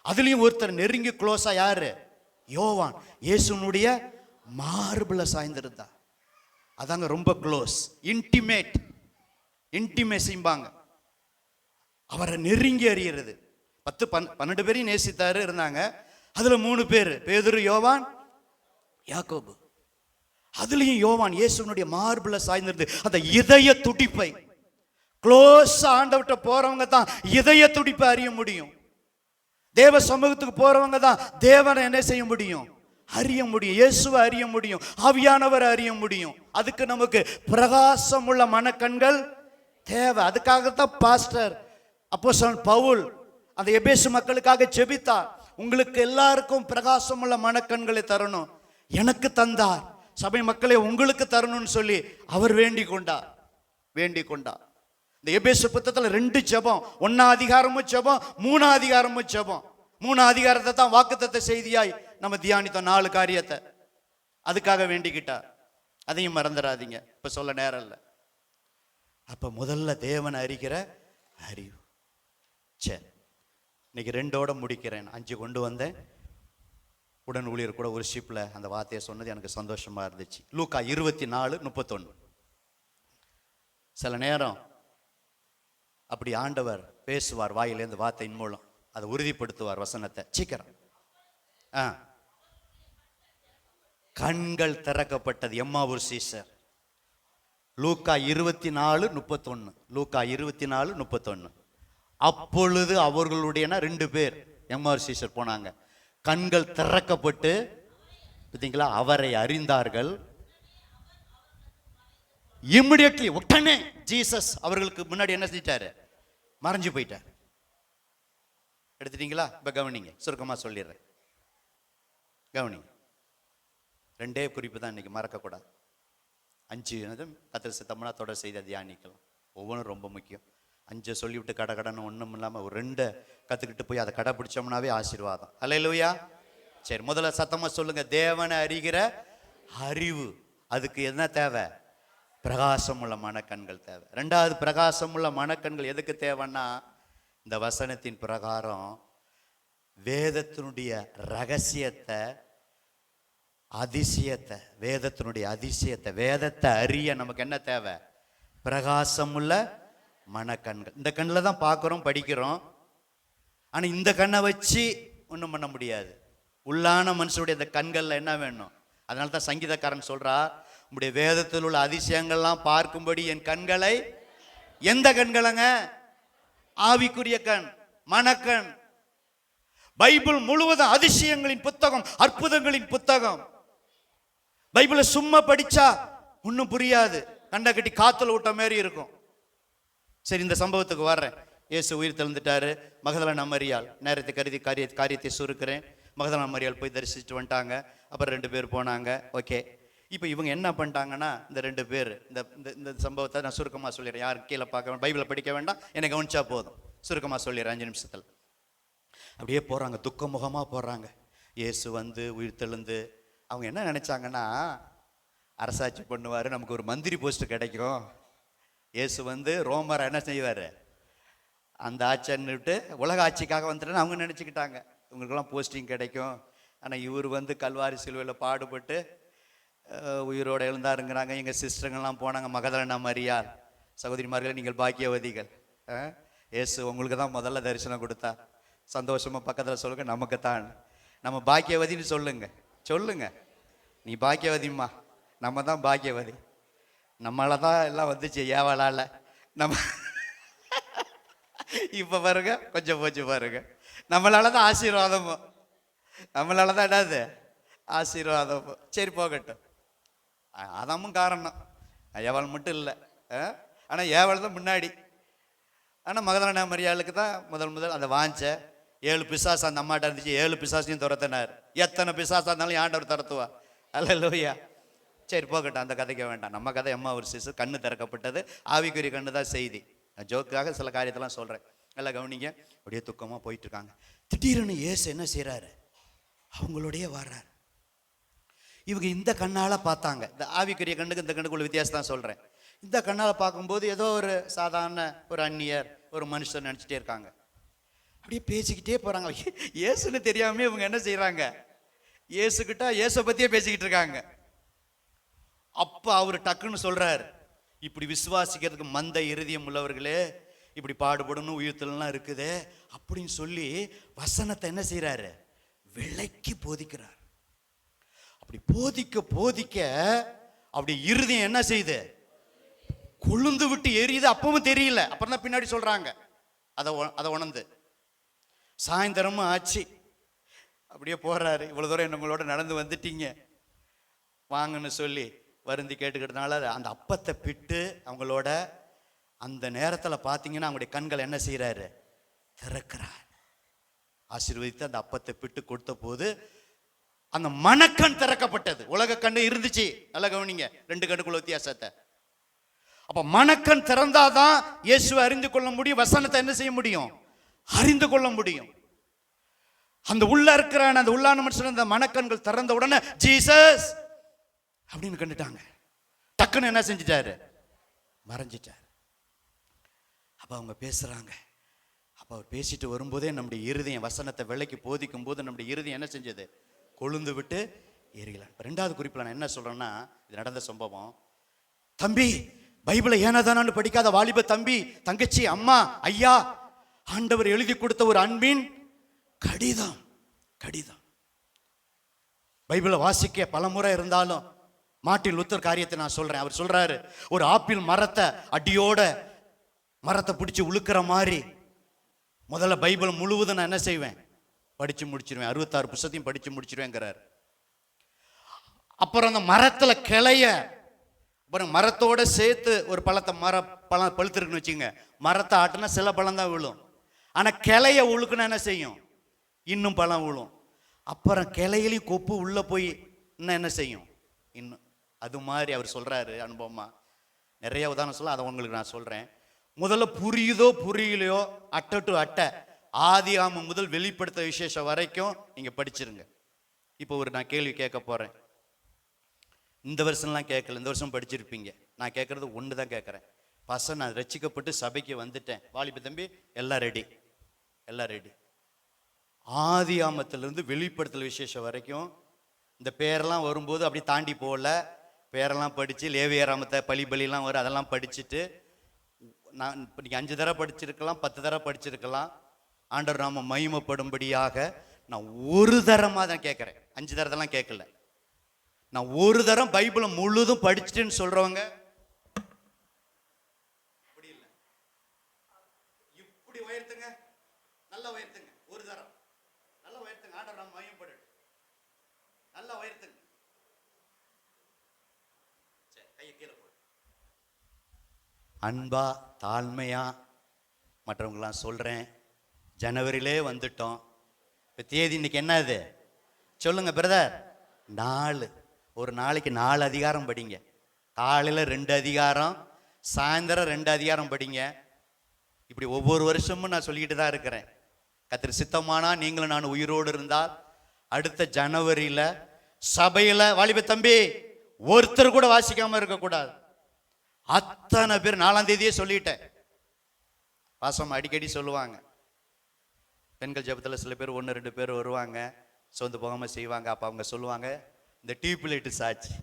அதுலயும் ஒருத்தர் நெருங்கி க்ளோஸா யாரு? யோவான். இயேசுனுடைய மார்புல சாய்ந்திருந்தா. அதாங்க ரொம்ப க்ளோஸ், இன்டிமேட், இன்டிமேசிம்பாங்க. அவரை நெருங்கி அறிகிறது. 12 பேரையும் நேசித்தாரு இருந்தாங்க. அதுல 3 பேர், பேதுரு, யோவான், யாக்கோபு. அதுலயும் யோவான் இயேசுனுடைய மார்புல சாய்ந்திருந்து அந்த இதய துடிப்பை, க்ளோஸ் ஆண்டவர்கிட்ட போறவங்க தான் இதய துடிப்பை அறிய முடியும். தேவ சமூகத்துக்கு போறவங்க தான் தேவனை என்ன செய்ய முடியும்? அறிய முடியும். இயேசுவை அறிய முடியும், ஆவியானவரை அறிய முடியும். அதுக்கு நமக்கு பிரகாசம் உள்ள மனக்கண்கள் தேவை. அதுக்காகத்தான் பாஸ்டர் அப்போஸ்தலன் பவுல் அந்த எபேசு மக்களுக்காக ஜெபித்தார். உங்களுக்கு எல்லாருக்கும் பிரகாசம் உள்ள மனக்கண்களை தரணும், எனக்கு தந்தார், சபை மக்களை உங்களுக்கு தரணும்னு சொல்லி அவர் வேண்டிக் கொண்டார். இந்த எபேசு புத்தகத்துல 2 ஜெபம், 1 அதிகாரமும் ஜெபம், 3 அதிகாரமும் ஜெபம். 3 அதிகாரத்தை தான் வாக்குத்தத்த செய்தியாய் நம்ம தியானித்தோம், 4 காரியத்தை. அதுக்காக வேண்டிக்கிட்டார். அதையும் மறந்துடாதீங்க, இப்ப சொல்ல நேரம் இல்லை. அப்ப முதல்ல தேவனை அறிகிற அறிவு. சரி, இன்னைக்கு 2ஓட முடிக்கிறேன். 5 கொண்டு வந்தேன். உடன் ஊழியர் கூட ஒரு ஷிப்ல அந்த வார்த்தையை சொன்னது எனக்கு சந்தோஷமா இருந்துச்சு. லூக்கா 24:31. சில நேரம் அப்படி ஆண்டவர் பேசுவார், வாயிலேருந்து வார்த்தையின் மூலம் அதை உறுதிப்படுத்துவார் வசனத்தை. சீக்கிரம். கண்கள் திறக்கப்பட்டது. எம்மாவூர் சீஷர். லூக்கா 24:31. லூக்கா 24:31. அப்பொழுது அவர்களுடைய 2 பேர் எம்மாவூர் சீஷர் போனாங்க. கண்கள் திறக்கப்பட்டு பார்த்தீங்களா, அவரை அறிந்தார்கள். இமிடியட்லி, உடனே ஜீசஸ் அவர்களுக்கு முன்னாடி என்ன செஞ்சிட்டாரு? மறைஞ்சு போயிட்டார். எடுத்துட்டீங்களா? இப்ப கவனிங்க, சுருக்கமா சொல்லிடுறேன், கவனிங்க. 2 குறிப்பு தான் இன்னைக்கு மறக்கக்கூடாது. 5 கத்தர் சித்தம்னா தொடர் செய்த தியானிக்கலாம். ஒவ்வொன்றும் ரொம்ப முக்கியம். 5 சொல்லிவிட்டு கடன்னு ஒன்றும் இல்லாமல் ஒரு 2 கற்றுக்கிட்டு போய் அதை கடைப்பிடிச்சோம்னாவே ஆசீர்வாதம். அல்லேலூயா. சரி, முதல்ல சத்தமாக சொல்லுங்க, தேவனை அறிகிற அறிவு. அதுக்கு என்ன தேவை? பிரகாசமுள்ள மனக்கண்கள் தேவை. 2வது, பிரகாசமுள்ள மனக்கண்கள் எதுக்கு தேவைன்னா, இந்த வசனத்தின் பிரகாரம் வேதத்தினுடைய ரகசியத்தை, அதிசயத்தை, வேதத்தினுடைய அதிசயத்தை, வேதத்தை அறிய நமக்கு என்ன தேவை? பிரகாசமுள்ள மனக்கண்கள். இந்த கண்ணில் தான் பார்க்குறோம், படிக்கிறோம். ஆனால் இந்த கண்ணை வச்சு ஒன்றும் பண்ண முடியாது. உள்ளான மனுஷனுடைய இந்த கண்களில் என்ன வேணும்? அதனால தான் சங்கீதக்காரன் சொல்றா, உங்களுடைய வேதத்தில் உள்ள அதிசயங்கள்லாம் பார்க்கும்படி என் கண்களை. எந்த கண்களங்க? ஆவிக்குரிய கண், மனக்கண். பைபிள் முழுவதும் அதிசயங்களின் புத்தகம், அற்புதங்களின் புத்தகம். பைபிளை சும்மா படிச்சா ஒன்றும் புரியாது, கண்ட கட்டி காத்துல விட்ட மாதிரி இருக்கும். சரி, இந்த சம்பவத்துக்கு வர்றேன். இயேசு உயிர் தெழுந்துட்டாரு. மகதலேனா மரியாள், நேரத்தை கருதி காரியத்தை சுருக்கிறேன். மகதலேனா மரியாள் போய் தரிசிச்சுட்டு வந்துட்டாங்க. அப்புறம் 2 பேர் போனாங்க. ஓகே, இப்போ இவங்க என்ன பண்ணிட்டாங்கன்னா, இந்த 2 பேர் இந்த சம்பவத்தை நான் சுருக்கமாக சொல்லிடுறேன். யாரும் கீழே பார்க்க வேண்டாம், பைபிளை படிக்க வேண்டாம், என்னை கவனிச்சா போதும். சுருக்கமாக சொல்லிடுறேன் 5 நிமிஷத்தில். அப்படியே போகிறாங்க, துக்க முகமாக போகிறாங்க. இயேசு வந்து உயிர் தெழுந்து அவங்க என்ன நினச்சாங்கன்னா, அரசாட்சி பண்ணுவார், நமக்கு ஒரு மந்திரி போஸ்ட் கிடைக்கும். இயேசு வந்து ரோமர் என்ன செய்வார், அந்த ஆட்சின்னுட்டு உலக ஆட்சிக்காக வந்துட்டேன்னு அவங்க நினச்சிக்கிட்டாங்க. இவங்களுக்கெல்லாம் போஸ்டிங் கிடைக்கும். ஆனால் இவர் வந்து கல்வாரி சிலுவையில் பாடுபட்டு உயிரோடு எழுந்தாருங்கிறாங்க. எங்கள் சிஸ்டருங்கெல்லாம் போனாங்க. மகதலேனா மரியாள், சகோதரிமார்களே நீங்கள் பாக்கியவதிகள். இயேசு உங்களுக்கு தான் முதல்ல தரிசனம் கொடுத்தா. சந்தோஷமாக பக்கத்தில் சொல்லுங்க, நமக்கு தான். நம்ம பாக்கியவதின்னு சொல்லுங்க. சொல்லுங்க, நீ பாக்கியவதிம்மா, நம்ம தான் பாக்கியவதி. நம்மளால தான் எல்லாம் வந்துச்சு, ஏவலால. நம்ம இப்போ பாருங்க, கொஞ்சம் போச்சு பாருங்க. நம்மளால தான் ஆசீர்வாதமும், நம்மளால தான் என்னது ஆசீர்வாதமும். சரி, போகட்டும். அதமும் காரணம், ஏவல் மட்டும் இல்லை. ஆனால் ஏவல் தான் முன்னாடி. ஆனால் மகதலேனா மரியாளுக்கு தான் முதல் அந்த வாஞ்ச 7 பிசாசு அந்த அம்மாட்ட இருந்துச்சு. 7 பிசாசையும் துரத்தினார். எத்தனை பிசாசா இருந்தாலும் ஆண்டவர் துரத்துவா. அல்லேலூயா. சரி, போகட்டும், அந்த கதைக்க வேண்டாம். நம்ம கதை எம்மாவூர் சீஷர், கண்ணு திறக்கப்பட்டது. ஆவிக்குரிய கண்ணு தான் செய்தி. நான் ஜோக்காக சில காரியத்தெல்லாம் சொல்கிறேன், எல்லாம் கவனிங்க. அப்படியே துக்கமாக போயிட்டு இருக்காங்க. திடீர்னு இயேசு என்ன செய்கிறாரு, அவங்களோடையே வர்றாரு. இவங்க இந்த கண்ணால் பார்த்தாங்க. இந்த ஆவிக்குரிய கண்ணுக்கு இந்த கண்ணுக்குள்ள வித்தியாசம் தான் சொல்கிறேன். இந்த கண்ணால் பார்க்கும்போது ஏதோ ஒரு சாதாரண ஒரு அந்நியர், ஒரு மனுஷன் நினச்சிட்டே இருக்காங்க. அப்படியே பேசிக்கிட்டே போகிறாங்க. இயேசுன்னு தெரியாமே இவங்க என்ன செய்கிறாங்க, இயேசுக்கிட்ட இயேசை பற்றியே பேசிக்கிட்டு இருக்காங்க. அப்போ அவர் டக்குன்னு சொல்கிறார், இப்படி விசுவாசிக்கிறதுக்கு மந்த இருதயம் உள்ளவர்களே, இப்படி பாடுபடணும், உயிர்த்தலாம் இருக்குது அப்படின்னு சொல்லி வசனத்தை என்ன செய்கிறாரு, விலைக்கு போதிக்கிறார். அப்படி போதிக்க அப்படி இருதயம் என்ன செய்யுது, கொழுந்து விட்டு எரியுது. அப்பவும் தெரியல, அப்புறம் தான் பின்னாடி சொல்றாங்க. அதை உணர்ந்து சாயந்தரமும் ஆச்சு. அப்படியே போறாரு. இவ்வளவு தூரம் என்னங்களோட நடந்து வந்துட்டீங்க வாங்கன்னு சொல்லி வருந்தி கேட்டுக்கிட்டதுனால அந்த அப்பத்தை பிட்டு அவங்களோட அந்த நேரத்தில் பார்த்தீங்கன்னா அவங்களுடைய கண்கள் என்ன செய்யறாரு, திறக்கிறார். ஆசீர்வதித்து அந்த அப்பத்தை பிட்டு கொடுத்த போது அந்த மனக்கண் திறக்கப்பட்டது. உலக கண்ணு இருந்துச்சு, நல்லா கவனிங்க, 2 கண்ணுக்குள்ள வித்தியாசத்தை. அப்ப மனக்கண் திறந்தாதான் இயேசுவை அறிந்து கொள்ள முடியும், வசனத்தை என்ன செய்ய முடியும், அறிந்து கொள்ள முடியும். அந்த உள்ள இருக்கிற அந்த உள்ளான மனுஷன் அந்த மனக்கண்கள் திறந்த உடனே ஜீசஸ் அப்படின்னு கண்டுட்டாங்க. டக்குன்னு என்ன செஞ்சிட்டாரு? மறைஞ்சிட்டார். அப்ப அவங்க பேசுறாங்க. அப்ப அவர் பேசிட்டு வரும்போதே நம்முடைய இருதயம் வசனத்தை விலைக்கு போதிக்கும் போது நம்முடைய இருதயம் என்ன செஞ்சது? கொழுந்து விட்டு எரியல. ரெண்டாவது குறிப்பில் நான் என்ன சொல்றேன்னா, இது நடந்த சம்பவம். தம்பி, பைபிளை ஏனாதானான்னு படிக்காத வாலிப தம்பி, தங்கச்சி, அம்மா, ஐயா, ஆண்டவர் எழுதி கொடுத்த ஒரு அன்பின் கடிதம். கடிதம் பைபிளை வாசிக்க பலமுறை இருந்தாலும் மார்ட்டின் லூத்தர் காரியத்தை நான் சொல்றேன். அவர் சொல்றாரு, ஒரு ஆப்பிள் மரத்தை அடியோட மரத்தை பிடிச்சி உழுக்கிற மாதிரி முதல்ல பைபிள் முழுவதும் நான் என்ன செய்வேன்? படிச்சு முடிச்சிருவேன். 66 புத்தகத்தையும் படிச்சு முடிச்சிருவேங்கிறார். அப்புறம் அந்த மரத்துல கிளைய, அப்புறம் மரத்தோட சேர்த்து ஒரு பழத்தை பழம் பழுத்திருக்குன்னு வச்சுங்க, மரத்தை ஆட்டுனா சில பழம் தான் விழும். ஆனா கிளைய உழுக்குன்னா என்ன செய்யும்? இன்னும் பழம் விழும். அப்புறம் கிளையிலையும் கொப்பு உள்ள போய் இன்னும் என்ன செய்யும்? இன்னும். அது மாதிரி அவர் சொல்றாரு அனுபவமா. நிறைய உதாரணம் சொல்ல, அதை உங்களுக்கு நான் சொல்றேன். முதல்ல புரியுதோ புரியலையோ, அட்டை டு அட்டை ஆதியாகமம் முதல் வெளிப்படுத்த விசேஷம் வரைக்கும் நீங்க படிச்சிருங்க. இப்போ நான் கேள்வி கேட்க போறேன். இந்த வருஷம்லாம் கேட்கல, இந்த வருஷம் படிச்சிருப்பீங்க. நான் கேட்கறது ஒன்று தான் கேட்குறேன். பசங்க, நான் ரட்சிக்கப்பட்டு சபைக்கு வந்துட்டேன். வாலிப தம்பி எல்லாம் ரெடி, எல்லாம் ரெடி. ஆதியாகமத்திலிருந்து வெளிப்படுத்தல் விசேஷம் வரைக்கும் இந்த பேரெல்லாம் வரும்போது அப்படி தாண்டி போகல. பேரெல்லாம் படித்து லேவியராமத்தை பலிபலிலாம் வரும், அதெல்லாம் படிச்சுட்டு நான் இப்போ நீங்கள் 5 தடவை படிச்சிருக்கலாம், 10 தடவை படிச்சிருக்கலாம். ஆண்டவர் நாம மகிமைப்படும்படியாக நான் ஒரு தரமாக தான் கேட்குறேன். 5 தரத்தெல்லாம் கேட்கல. நான் ஒரு தரம் பைபிளை முழுதும் படிச்சுட்டுன்னு சொல்றவங்க அப்படி இல்லை, இப்படி உயர்த்துங்க, நல்லா உயர்த்துங்க. ஒரு தரம் நல்லா உயர்த்துங்க. ஆண்டவர் நாம மகிமைப்படு, நல்லா உயர்த்துங்க. சரி, கையை கீழே போடு. அன்பா தாழ்மையா மற்றவங்களாம் சொல்றேன். ஜனவரியிலே வந்துட்டோம். இப்போ தேதி இன்னைக்கு என்னது சொல்லுங்க பிரதர்? 4. ஒரு நாளைக்கு 4 அதிகாரம் படிங்க. காலையில் 2 அதிகாரம், சாயந்தரம் 2 அதிகாரம் படிங்க. இப்படி ஒவ்வொரு வருஷமும் நான் சொல்லிக்கிட்டு தான் இருக்கிறேன். கர்த்தர் சித்தமானா நீங்களும் நான் உயிரோடு இருந்தால் அடுத்த ஜனவரியில் சபையில் வாலிப தம்பி ஒருத்தர் கூட வாசிக்காம இருக்கக்கூடாது. அத்தனை பேர் 4ஆம் தேதியே சொல்லிட்டேன். பாசம் அடிக்கடி சொல்லுவாங்க. பெண்கள் ஜபத்தில் சில பேர் 1-2 பேர் வருவாங்க, சொந்து போகாமல் செய்வாங்க. அப்போ அவங்க சொல்லுவாங்க, இந்த டியூப்லைட்டு சாட்சி,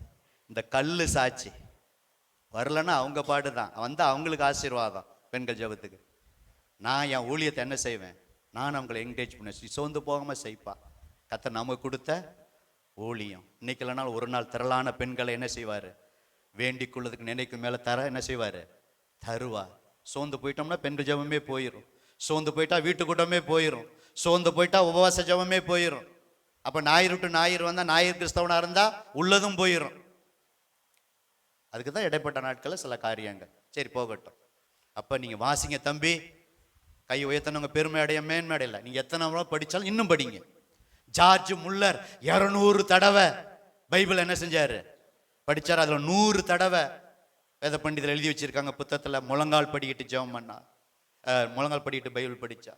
இந்த கல் சாட்சி வரலன்னா அவங்க பாடு தான், வந்து அவங்களுக்கு ஆசீர்வாதம் பெண்கள் ஜபத்துக்கு. நான் என் ஊழியத்தை என்ன செய்வேன்? நான் அவங்களை என்கரேஜ் பண்ண சோர்ந்து போகாமல் செய்ப்பா. கர்த்தர் நமக்கு கொடுத்த ஊழியம். இன்னைக்கு இல்லைனாலும் ஒரு நாள் திரளான பெண்களை என்ன செய்வார்? வேண்டிக் கொள்வதுக்கு நினைக்கும் மேலே தர என்ன செய்வார்? தருவார். சோர்ந்து போயிட்டோம்னா பெண்கள் ஜபமே போயிடும். சோர்ந்து போயிட்டா வீட்டு கூட்டமே போயிடும். சோர்ந்து போயிட்டா உபவாச ஜபமே போயிடும். அப்போ ஞாயிறு டு ஞாயிறு வந்தால் ஞாயிறு கிறிஸ்தவனாக இருந்தால் உள்ளதும் போயிடும். அதுக்கு தான் இடைப்பட்ட நாட்களில் சில காரியங்கள். சரி, போகட்டும். அப்போ நீங்கள் வாசிங்க தம்பி. கை உயர்த்தனவங்க பெருமை அடைய மேன்மை அடையல. நீங்கள் எத்தனை படித்தாலும் இன்னும் படிங்க. ஜார்ஜ் முல்லர் 200 தடவை பைபிள் என்ன செஞ்சார்? படித்தார். அதில் 100 தடவை வேத பண்டிதர் எழுதி வச்சிருக்காங்க புத்தகத்தில். முழங்கால் படிக்கிட்டு ஜெபம் பண்ணா, முழங்கால் படிக்கிட்டு பைபிள் படித்தா.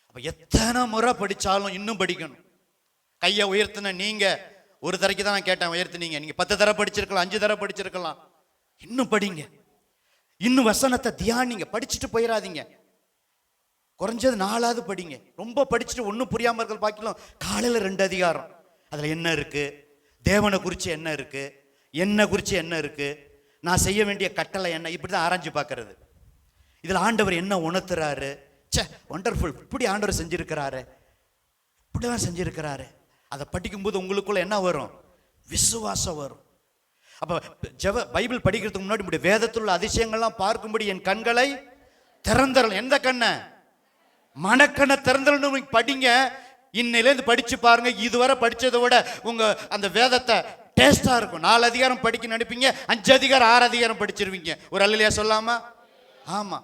அப்போ எத்தனை முறை படித்தாலும் இன்னும் படிக்கணும். கையை உயர்த்தின நீங்கள் ஒரு தடவைக்கு தான் நான் கேட்டேன், உயர்த்தினீங்க. நீங்கள் 10 தடவை படிச்சிருக்கலாம், 5 தடவை படிச்சிருக்கலாம். இன்னும் படிங்க, இன்னும் வசனத்தை தியானிங்க. படிச்சுட்டு போயிடாதீங்க. குறைஞ்சது 4ஆவது படிங்க. ரொம்ப படிச்சுட்டு ஒன்றும் புரியாமல் இருக்கிற பாக்கலாம். காலையில் 2 அதிகாரம், அதில் என்ன இருக்கு, தேவனை குறித்து என்ன இருக்கு, என்ன குறித்து என்ன இருக்கு, நான் செய்ய வேண்டிய கட்டளை என்ன, இப்படி தான் ஆராய்ச்சி பார்க்கறது. இதில் ஆண்டவர் என்ன உணர்த்துறாரு? சே, ஒண்டர்ஃபுல், இப்படி ஆண்டவர் செஞ்சிருக்கிறாரு, இப்படிதான் செஞ்சிருக்கிறாரு. அதை படிக்கும்போது உங்களுக்குள்ள என்ன வரும்? விசுவாசம் வரும். அப்போ பைபிள் படிக்கிறதுக்கு முன்னாடி இப்படி வேதத்தில் உள்ள அதிசயங்கள்லாம் பார்க்கும்படி என் கண்களை திறந்தரணும். எந்த கண்ணை? மனக்கண்ணை திறந்தரணும். படிங்க. இன்னிலேருந்து படிச்சு பாருங்க. இதுவரை படிச்சதை விட உங்க அந்த வேதத்தை டேஸ்டா இருக்கும். 4 அதிகாரம் படிக்க நினைப்பீங்க, 5 அதிகாரம் 6 அதிகாரம் படிச்சிருவீங்க. ஒரு அல்லையா சொல்லாமா? ஆமா.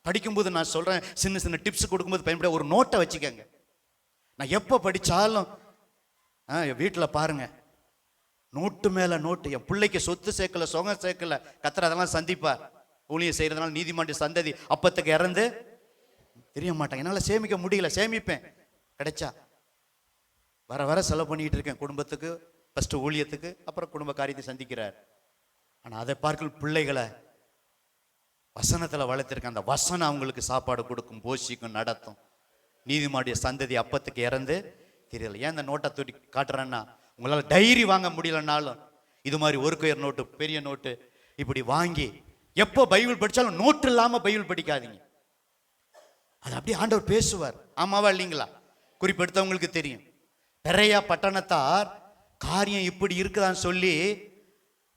படிக்கும்போது நான் சொல்றேன், சின்ன சின்ன டிப்ஸ் கொடுக்கும்போது பயன்பட ஒரு நோட்டை வச்சுக்கோங்க. நான் எப்போ படித்தாலும் வீட்டில் பாருங்க, நோட்டு மேலே நோட்டு. என் பிள்ளைக்கு சொத்து சேர்க்கல, சொகம் சேர்க்கல, கர்த்தர் அதெல்லாம் சந்திப்பார். ஊழியம் செய்யறதுனால நீதிமன்ற சந்ததி அப்பத்துக்கு இறந்து தெரிய மாட்டாங்க. என்னால் சேமிக்க முடியல, சேமிப்பேன் கிடைச்சா. வர வர செலவு பண்ணிட்டு இருக்கேன் குடும்பத்துக்கு, ஃபர்ஸ்ட் ஊழியத்துக்கு, அப்புறம் குடும்ப காரியத்தை சந்திக்கிறார். ஆனா அதை பார்க்க பிள்ளைகளை வசனத்துல வளர்த்திருக்க, அந்த வசனம் அவங்களுக்கு சாப்பாடு கொடுக்கும், போஷிக்கும், நடத்தும். நீதிமானுடைய சந்ததி அப்பத்துக்கு இறந்து தெரியல. ஏன் இந்த நோட்டை தூட்டி காட்டுறேன்னா, உங்களால டைரி வாங்க முடியலன்னாலும் இது மாதிரி ஒரு கொயர் நோட்டு, பெரிய நோட்டு இப்படி வாங்கி எப்போ பைபிள் படிச்சாலும் நோட்டு இல்லாம பைபிள் படிக்காதீங்க. அது அப்படியே ஆண்டவர் பேசுவார். ஆமாவா இல்லைங்களா? குறிப்பெடுத்தவங்களுக்கு தெரியும். நிறைய பட்டணத்தார் காரியம் இப்படி இருக்குதான்னு சொல்லி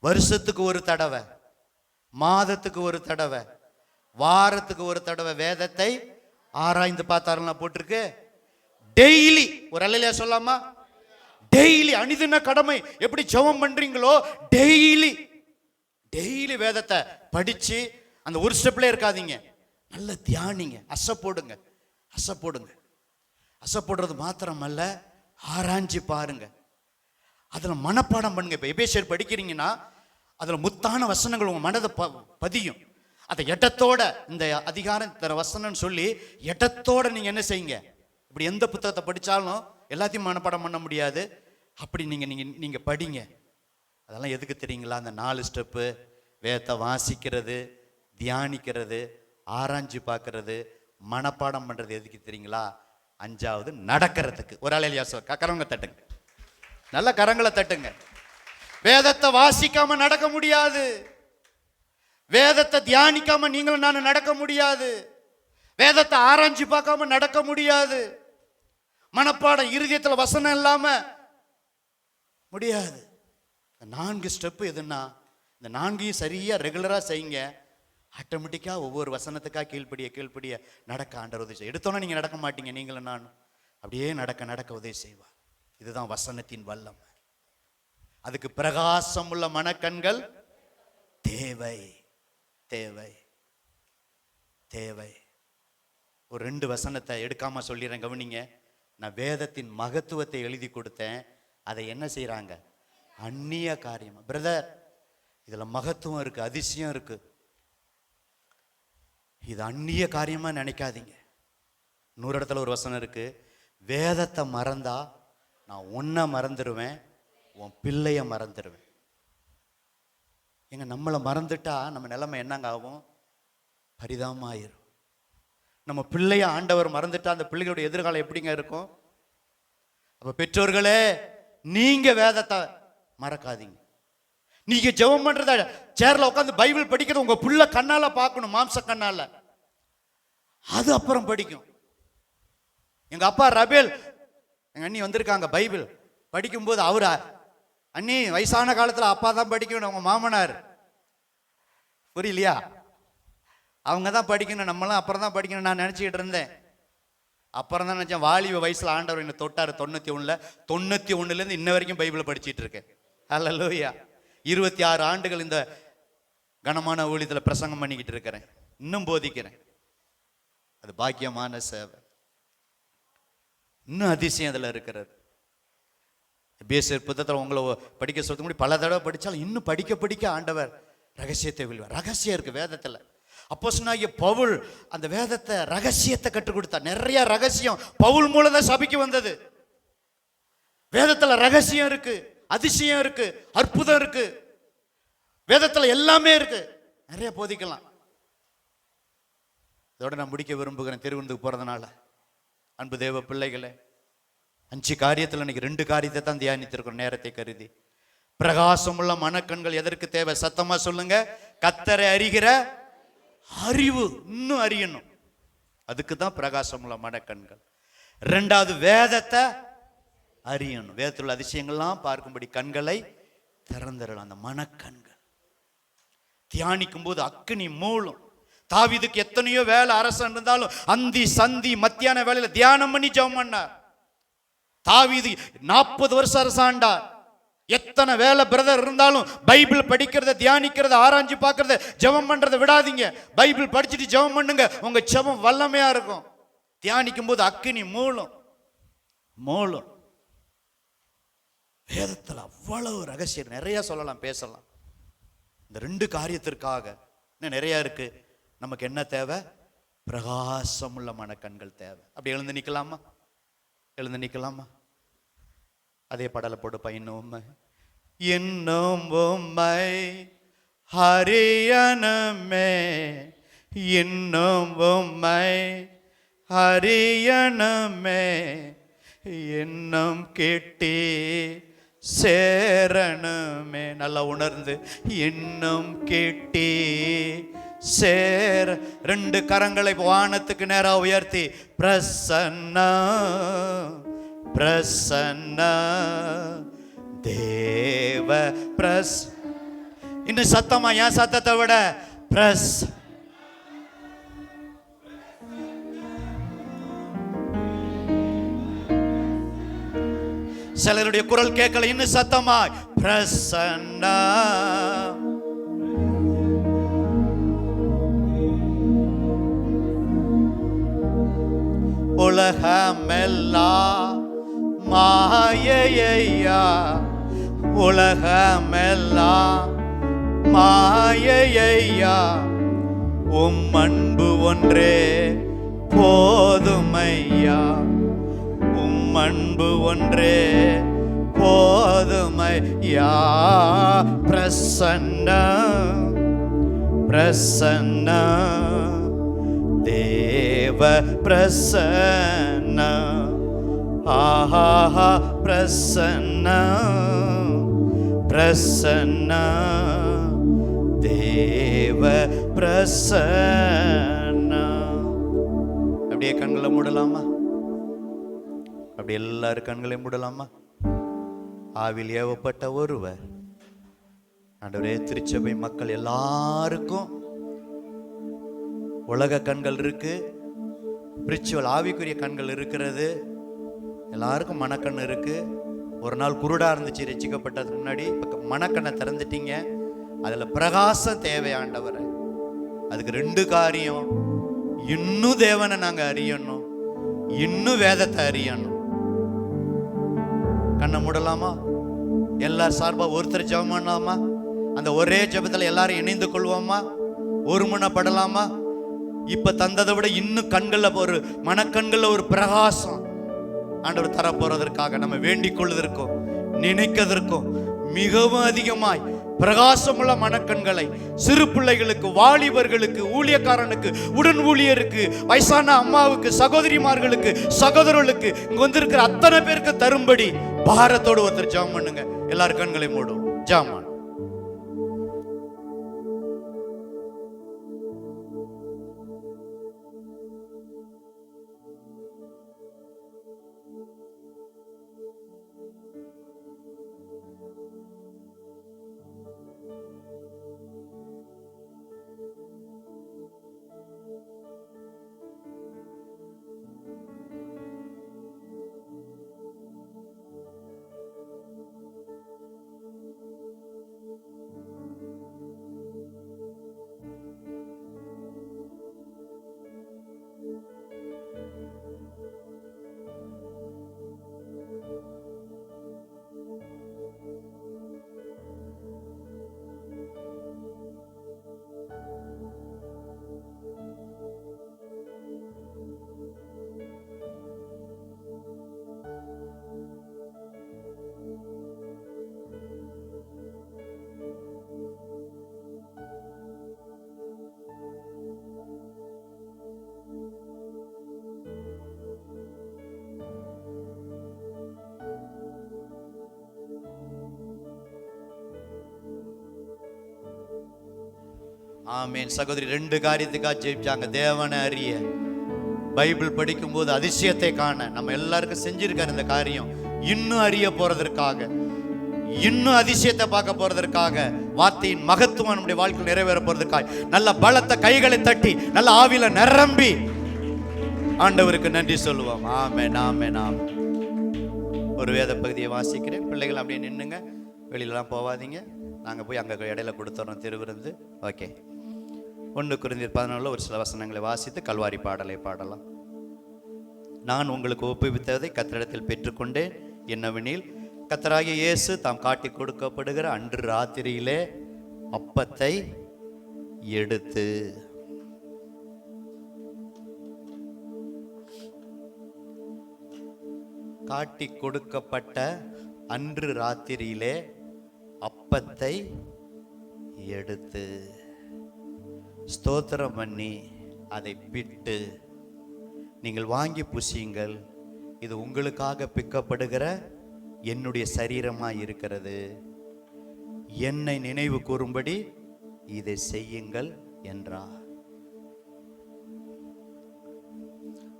வருஷத்துக்கு ஒரு தடவை, மாதத்துக்கு ஒரு தடவை, வாரத்துக்கு ஒரு தடவை வேதத்தை ஆராய்ந்து பார்த்தாருன்னா போட்டிருக்கு. டெய்லி ஒரு அல்லையா சொல்லாமா? டெய்லி அனிதின கடமை எப்படி ஜெபம் பண்றீங்களோ டெய்லி டெய்லி வேதத்தை படிச்சு அந்த ஒரு ஸ்டெப்ல இருக்காதீங்க, நல்ல தியானிங்க, அசைப்போடுங்க. அசைப்போடுறது மாத்திரமல்ல, ஆராய்ச்சி பாருங்க, அதுல மனப்பாடம் பண்ணுங்க. இப்ப எபேசியர் படிக்கிறீங்கன்னா அதுல முத்தான வசனங்கள் உங்க மனதை பதியும். அதை எட்டத்தோட, இந்த அதிகாரம் தர வசனம் சொல்லி எட்டத்தோட நீங்க என்ன செய்யுங்க. இப்படி எந்த புத்தகத்தை படிச்சாலும் எல்லாத்தையும் மனப்பாடம் பண்ண முடியாது. அப்படி நீங்க படிங்க. அதெல்லாம் எதுக்கு தெரியுங்களா? அந்த 4 ஸ்டெப்பு, வேதத்தை வாசிக்கிறது, தியானிக்கிறது, ஆராய்ச்சி பார்க்கறது, மனப்பாடம் பண்றது எதுக்கு தெரியுங்களா? 5வது நடக்கிறதுக்கு. ஒரு ஆளையா கரங்களை தட்டுங்க, நல்ல கரங்களை தட்டுங்க. வேதத்தை வாசிக்காம நடக்க முடியாது. வேதத்தை தியானிக்காம நீங்களும் நானும் நடக்க முடியாது. வேதத்தை ஆராய்ச்சி பார்க்காம நடக்க முடியாது. மனப்பாடம் இருதயத்தில் வசனம் இல்லாம முடியாது. 4 ஸ்டெப் எதுன்னா, இந்த 4ஐயும் சரியா ரெகுலரா செய்யுங்க. ஆட்டோமேட்டிக்கா ஒவ்வொரு வசனத்துக்கா கீழ்ப்படிய நடக்க ஆண்டவர் உதவி செய்ய. எடுத்தோன்னா நீங்க நடக்க மாட்டீங்க, நீங்களும் நான் அப்படியே நடக்க உதவி செய்வார். இதுதான் வசனத்தின் வல்லம். அதுக்கு பிரகாசம் உள்ள மனக்கண்கள் தேவை. ஒரு 2 வசனத்தை எடுக்காம சொல்லிடுறேன், கவனிங்க. நான் வேதத்தின் மகத்துவத்தை எழுதி கொடுத்தேன். அதை என்ன செய்யறாங்க? அந்நிய காரியம். பிரதர், இதுல மகத்துவம் இருக்கு, அதிசயம் இருக்கு. இது அந்நிய காரியமா நினைக்காதீங்க. 100 இடத்துல ஒரு வசனம் இருக்கு, வேதத்தை மறந்தா நான் உன்னை மறந்துடுவேன், உன் பிள்ளைய மறந்துடுவேன். எங்க நம்மளை மறந்துட்டா நம்ம நிலைமை என்னங்க ஆகும்? பரிதாபமாயிரும். நம்ம பிள்ளைய ஆண்டவர் மறந்துட்டா அந்த பிள்ளைகளுடைய எதிர்காலம் எப்படிங்க இருக்கும்? அப்ப பெற்றோர்களே, நீங்க வேதத்தை மறக்காதீங்க. நீங்க ஜெபம் பண்றத சேர்ல உட்காந்து பைபிள் படிக்கிறது உங்க புள்ள கண்ணால பார்க்கணும், மாம்ச கண்ணால. அது அப்புறம் படிக்கும். எங்க அப்பா ரபேல், எங்க அண்ணி வந்திருக்காங்க, பைபிள் படிக்கும்போது அவரு, அண்ணி வயசான காலத்துல அப்பா தான் படிக்கணும், அவங்க மாமனார், புரியலையா? அவங்க தான் படிக்கணும், நம்மளாம் அப்புறம் தான் படிக்கணும் நான் நினைச்சுக்கிட்டு இருந்தேன். அப்புறம் தான் நினைச்சேன், வாலிப வயசுல ஆண்டவர் என்ன தொட்டாரு 91ல. 91லேருந்து இன்ன வரைக்கும் பைபிளை படிச்சுட்டு இருக்கேன். அல்லேலூயா. 26 ஆண்டுகள் இந்த கனமான ஊழியத்தில் பிரசங்கம் பண்ணிக்கிட்டு இருக்கிறேன், இன்னும் போதிக்கிறேன். அது பாக்கியமான சேவை. இன்னும் அதிசயம் அதில் இருக்கிறது. எபேசியர் புத்தகத்தில் உங்களை படிக்க சொல்றதுக்கு முன்னாடி பல தடவை படித்தாலும் இன்னும் படிக்க ஆண்டவர் ரகசியத்தை விழுவார். ரகசியம் இருக்கு வேதத்தில். அப்போஸ்தலனாகிய பவுல் அந்த வேதத்தை ரகசியத்தை கற்றுக் கொடுத்தார். நிறைய ரகசியம் பவுல் மூலம் தான் சபைக்கு வந்தது. வேதத்தில் ரகசியம் இருக்கு, அதிசயம் இருக்கு, அற்புதம் இருக்கு. வேதத்துல எல்லாமே இருக்கு, நிறைய போதிக்கலாம். இதோட நான் முடிக்க விரும்புகிறேன், திருவிருந்துக்கு போறதுனால. அன்பு தேவ பிள்ளைகளே, 5 காரியத்தில் இன்னைக்கு 2 காரியத்தை தான் தியானித்திருக்கிறோம் நேரத்தை கருதி. பிரகாசமுள்ள மனக்கண்கள் எதற்கு தேவை? சத்தமா சொல்லுங்க. கர்த்தரை அறிகிற அறிவு இன்னும் அறியணும், அதுக்கு தான் பிரகாசமுள்ள மனக்கண்கள். 2வது வேதத்தை அறியணும், வேதத்தில் அதிசயங்கள்லாம் பார்க்கும்படி கண்களை திறந்துடலாம். அந்த மனக்கண்கள் தியானிக்கும் போது அக்கினி மூலம். தாவீதுக்கு எத்தனையோ வேலை அரசன் இருந்தாலும் அந்தி சந்தி மத்தியான வேலையில தியானம் பண்ணி ஜெபம் பண்ணார். தாவீது 40 வருஷம் அரசாண்டார். எத்தனை வேலை பிரதர் இருந்தாலும் பைபிள் படிக்கிறத, தியானிக்கிறத, ஆராய்ச்சி பார்க்கறத, ஜெபம் பண்றதை விடாதீங்க. பைபிள் படிச்சுட்டு ஜெபம் பண்ணுங்க, உங்க ஜெபம் வல்லமையா இருக்கும். தியானிக்கும் போது அக்கினி மூலம். வேதத்தில் அவ்வளவு ரகசியம் நிறைய சொல்லலாம், பேசலாம். இந்த 2 காரியத்திற்காக இன்னும் நிறைய இருக்கு. நமக்கு என்ன தேவை? பிரகாசமுள்ள மனக்கண்கள் தேவை. அப்படி எழுந்து நிக்கலாமா? அதே பாடலை போட்டு பையனும் என்னும் உம்மை அறியணுமே இன்னும் உம்மை அறியணுமே இன்னும் கிட்டி சேரணுமே. நல்லா உணர்ந்து இன்னும் கிட்டி சேர. ரெண்டு கரங்களை வானத்துக்கு நேரா உயர்த்தி பிரசன்னா பிரசன்னா தேவ பிரஸ். இன்னும் சத்தமா, என் சத்தத்தை விட பிரஸ். சிலருடைய குரல் கேட்கல, இன்னும் சத்தமா பிரசன்னா. உலகமெல்லாம் மாயையா, உலகமெல்லாம் மாயையா, உம் அன்பு ஒன்றே போதுமையா, உம் அன்பு ஒன்றே போதுமையா. பிரசன்னா பிரசன்னா தேவ பிரசன்னா. ஆஹா பிரசன்னா பிரசன்னா தேவ பிரசன்னா. அப்படியே கண்களை மூடலாமா? அப்படி எல்லாரும் கண்களை மூடலாமா? ஆவில் ஏவப்பட்ட ஒருவர் ஆண்டவரே, திருச்சபை மக்கள் எல்லாருக்கும் உலக கண்கள் இருக்கு, ஸ்பிரிச்சுவல் ஆவிக்குரிய கண்கள் இருக்கிறது. எல்லாருக்கும் மனக்கண் இருக்கு. ஒரு நாள் குருடா இருந்துச்சு ரட்சிக்கப்பட்டதுக்கு முன்னாடி, இப்போ மனக்கண்ணை திறந்துட்டீங்க. அதுல பிரகாசம் தேவை ஆண்டவரை. அதுக்கு ரெண்டு காரியம். இன்னும் தேவனை நாங்க அறியணும், இன்னும் வேதத்தை அறியணும். கண்ணை மூடலாமா? எல்லார் சார்பா ஒருத்தர் ஜெபம் பண்ணலாமா? அந்த ஒரே ஜெபத்துல எல்லாரும் இணைந்து கொள்வோமா? ஒருமுனைப்படலாமா? இப்ப தந்ததை விட இன்னும் கண்கள்ல ஒரு மனக்கண்கள்ல ஒரு பிரகாசம் ஆண்டவர் தர போறதற்காக நம்ம வேண்டிக் கொள்வதற்கும் நினைக்கிறதற்கும் மிகவும் அதிகமாய் பிரகாசமுள்ள மனக்கண்களை சிறு பிள்ளைகளுக்கு, வாலிபர்களுக்கு, ஊழியக்காரனுக்கு, உடன் ஊழியருக்கு, வயசான அம்மாவுக்கு, சகோதரிமார்களுக்கு, சகோதரர்களுக்கு, இங்க வந்திருக்கிற அத்தனை பேருக்கு தரும்படி பாரத்தோடு ஒருத்தர் ஜெபம் பண்ணுங்க. எல்லாரும் கண்களை மூடும். ஜெபம். ஆமேன். சகோதரி ரெண்டு காரியத்துக்காக ஜெயிச்சாங்க. தேவனை அறிய, பைபிள் படிக்கும் போது அதிசயத்தை காண, நம்ம எல்லாருக்கும் செஞ்சிருக்காரு இந்த காரியம். இன்னும் அறிய போறதற்காக, இன்னும் அதிசயத்தை பார்க்க போறதற்காக, வார்த்தையின் மகத்துவம் நம்முடைய வாழ்க்கையில் நிறைவேற போறதற்காக நல்ல பலத்த கைகளை தட்டி நல்ல ஆவில நிரம்பி ஆண்டவருக்கு நன்றி சொல்லுவோம். ஆமென் ஆமென் ஆமென். ஒரு வேத பகுதியை வாசிக்கிறேன். பிள்ளைகள் அப்படியே நின்னுங்க, வெளியிலலாம் போவாதீங்க. நாங்கள் போய் அங்கே இடையில கொடுத்துறோம் திருவிருந்து. ஓகே. 1 கொரிந்தியர் 14 ஒரு சில வசனங்களை வாசித்து கல்வாரி பாடலை பாடலாம். நான் உங்களுக்கு ஒப்புவித்ததை கர்த்தரிடத்தில் பெற்றுக்கொண்டேன். என்னவெனில், கர்த்தராகிய இயேசு தாம் காட்டி கொடுக்கப்படுகிற அன்று ராத்திரியிலே அப்பத்தை எடுத்து காட்டி கொடுக்கப்பட்ட அன்று ராத்திரியிலே அப்பத்தை எடுத்து ஸ்தோத்திரம் பண்ணி அதை பிட்டு நீங்கள் வாங்கி புசியுங்கள், இது உங்களுக்காக பிக்கப்படுகிற என்னுடைய சரீரமாய் இருக்கிறது, என்னை நினைவு கூறும்படி இதை செய்யுங்கள் என்றார்.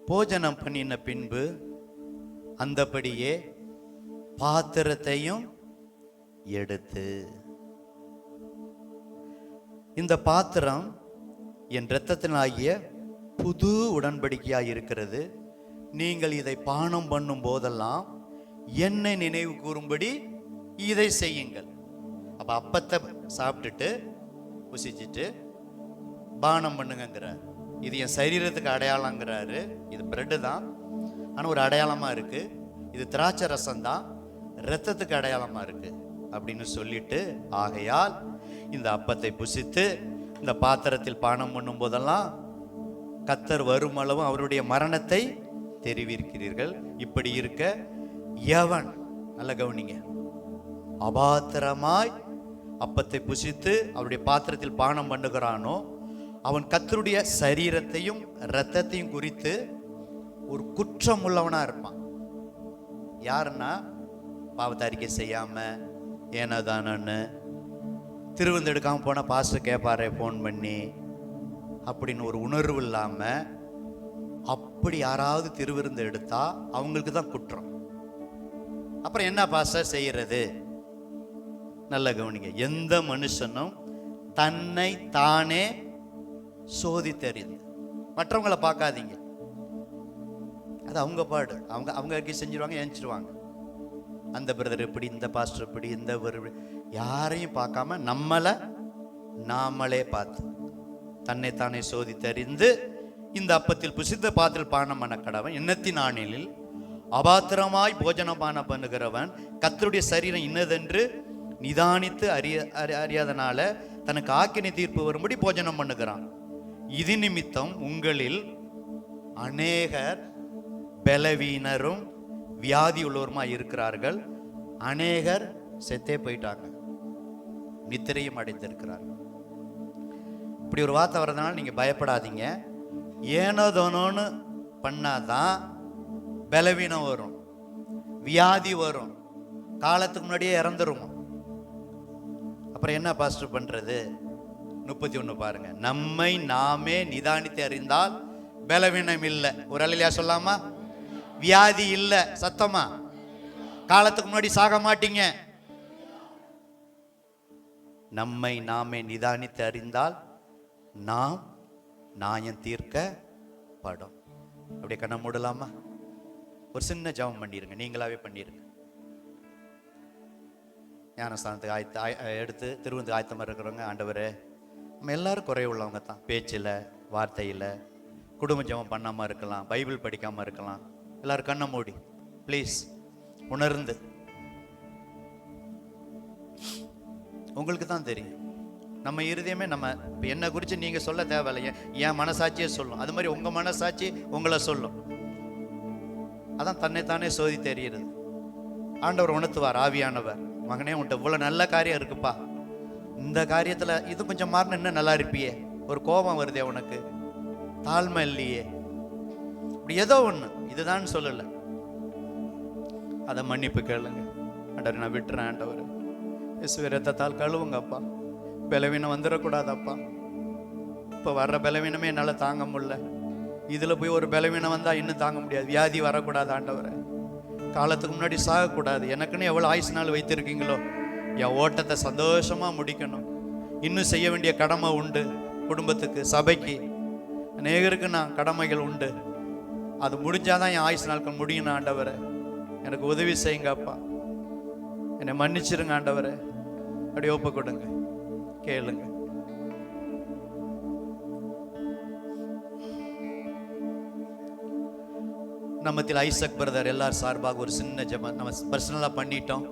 போஜனம் பண்ணின பின்பு அந்தபடியே பாத்திரத்தையும் எடுத்து, இந்த பாத்திரம் என் இரத்தத்தினாகிய புது உடன்படிக்கையாய் இருக்கிறது, நீங்கள் இதை பானம் பண்ணும் போதெல்லாம் என்னை நினைவு கூறும்படி இதை செய்யுங்கள். அப்ப அப்பத்தை சாப்பிட்டுட்டு புசிச்சுட்டு பானம் பண்ணுங்கிறார். இது என் சரீரத்துக்கு அடையாளங்கிறாரு. இது பிரெட்டு தான், ஆனால் ஒரு அடையாளமா இருக்கு. இது திராட்சை ரசம் தான், இரத்தத்துக்கு அடையாளமா இருக்கு அப்படின்னு சொல்லிட்டு, ஆகையால் இந்த அப்பத்தை புசித்து இந்த பாத்திரத்தில் பானம் பண்ணும் போதெல்லாம் கர்த்தர் வரும் அளவும் அவருடைய மரணத்தை தெரிவிக்கிறீர்கள். இப்படி இருக்க எவன், நல்ல கவனிங்க, அபாத்திரமாய் அப்பத்தை புசித்து அவருடைய பாத்திரத்தில் பானம் பண்ணுகிறானோ அவன் கர்த்தருடைய சரீரத்தையும் இரத்தத்தையும் குறித்து ஒரு குற்றம் உள்ளவனா இருப்பான். யாருன்னா, பாவத்தை அறிக்கை செய்யாம ஏனோதானு திருவிந்து எடுக்காம போன பாஸ்டர் கேட்பாரே ஃபோன் பண்ணி அப்படின்னு ஒரு உணர்வு இல்லாம அப்படி யாராவது திருவிருந்து எடுத்தா அவங்களுக்கு தான் குற்றம். அப்புறம் என்ன பாஸ்டர் செய்யறது? நல்ல கவனிங்க, எந்த மனுஷனும் தன்னை தானே சோதித்தறிந்து, மற்றவங்களை பார்க்காதீங்க, அது அவங்க பாடு, அவங்க அறிக்கை செஞ்சிருவாங்க, ஏஞ்சிருவாங்க. அந்த பிரதர் இப்படி, இந்த பாஸ்டர் இப்படி, இந்த யாரையும் பார்க்காம நம்மளை நாமளே பார்த்து தன்னைத்தானே சோதித்தறிந்து இந்த அப்பத்தில் புசித்த பாத்திரத்தில் பானம் பண்ண கடவன் எண்ணத்தின் ஆணிலில் அபாத்திரமாய் போஜனபானம் பண்ணுகிறவன் கர்த்தருடைய சரீரம் இன்னதென்று நிதானித்து அறியாதனால தனக்கு ஆக்கினை தீர்ப்பு வரும்படி போஜனம் பண்ணுகிறான். இது நிமித்தம் உங்களில் அநேகர் பலவீனரும் வியாதி உள்ளவருமா இருக்கிறார்கள், அநேகர் செத்தே போயிட்டாங்க, நித்திரையும் அடைந்திருக்கிறார்கள். இப்படி ஒரு வார்த்தை வர்றதுனால நீங்க பயப்படாதீங்க. ஏனோதோனோன்னு பண்ணாதான் பலவீனம் வரும், வியாதி வரும், காலத்துக்கு முன்னாடியே இறந்துருவோம். அப்புறம் என்ன பாஸ்டர் பண்றது? 31 பாருங்க, நம்மை நாமே நிதானித்து அறிந்தால் பலவீனம் இல்லை. ஒரு அல்லேலூயா சொல்லாமா? வியாதி இல்லை, சத்தமா? காலத்துக்கு முன்னாடி சாக மாட்டீங்க. நம்மை நாமே நிதானித்து அறிந்தால் நாம் நியாயம் தீர்க்கப்படும். அப்படியே கண்ணை மூடலாமா? ஒரு சின்ன ஜெபம் பண்ணிருங்க, நீங்களாவே பண்ணிருங்க. ஞானஸ்தானத்துக்கு எடுத்து திருவிந்து ஆயத்தமாக இருக்கிறவங்க, ஆண்டவரே நம்ம எல்லாரும் குறை உள்ளவங்க தான், பேச்சில், வார்த்தையில், குடும்ப ஜெபம் பண்ணாமல் இருக்கலாம், பைபிள் படிக்காமல் இருக்கலாம். எல்லாரும் கண்ணை மூடி ப்ளீஸ் உணர்ந்து, உங்களுக்கு தான் தெரியும் நம்ம இருதயமே. நம்ம இப்போ என்ன குறித்து நீங்கள் சொல்ல தேவையில்லை, என் மனசாட்சியே சொல்லும், அது மாதிரி உங்கள் மனசாட்சி உங்களை சொல்லும். அதான் தன்னைத்தானே சோதி தெரிகிறது. ஆண்டவர் உணர்த்துவார், ஆவியானவர், மகனே உன்ட்ட இவ்வளோ நல்ல காரியம் இருக்குப்பா, இந்த காரியத்தில் இது கொஞ்சம் மாறின இன்னும் நல்லா இருப்பியே, ஒரு கோபம் வருதே உனக்கு, தாழ்மை இல்லையே, இப்படி ஏதோ ஒன்று, இதுதான் சொல்லலை, அதை மன்னிப்பு கேளுங்க. ஆண்டவர் நான் விட்டுறேன், ஆண்டவர் இயேசுவே ரத்தத்தால் கழுவுங்கப்பா, பலவீனம் வந்துடக்கூடாதப்பா, இப்போ வர்ற பலவீனமே என்னால் தாங்க முடியல, இதில் போய் ஒரு பலவீனம் வந்தால் இன்னும் தாங்க முடியாது, வியாதி வரக்கூடாது ஆண்டவரை, காலத்துக்கு முன்னாடி சாகக்கூடாது, எனக்குன்னு எவ்வளோ ஆயுசு நாள் வைத்திருக்கீங்களோ என் ஓட்டத்தை சந்தோஷமாக முடிக்கணும், இன்னும் செய்ய வேண்டிய கடமை உண்டு, குடும்பத்துக்கு, சபைக்கு, அநேகருக்கு நான் கடமைகள் உண்டு, அது முடிஞ்சாதான் என் ஆயுசு நாட்கள் முடியும். ஆண்டவரை எனக்கு உதவி செய்யுங்க அப்பா, என்னை மன்னிச்சிருங்க ஆண்டவரை, அப்படி ஒப்பு கொடுங்க, கேளுங்க. நம்மத்தில் ஐசக் பிரதர் எல்லார் சார்பாக ஒரு சின்ன ஜெபம் நம்ம பர்சனலாக பண்ணிட்டோம்.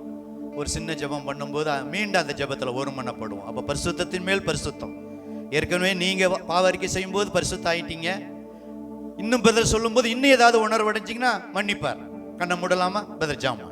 ஒரு சின்ன ஜெபம் பண்ணும்போது மீண்டும் அந்த ஜெபத்தில் ஒருமனப்படுவோம். அப்போ பரிசுத்தத்தின் மேல் பரிசுத்தம். ஏற்கனவே நீங்கள் பாவ அறிக்கை செய்யும்போது பரிசுத்தம் ஆயிட்டீங்க, இன்னும் பிரதர் சொல்லும்போது இன்னும் ஏதாவது உணர்வு அடைஞ்சிங்கன்னா மன்னிப்பார். கண்ணை மூடலாமா? பிரதர் ஜாமா.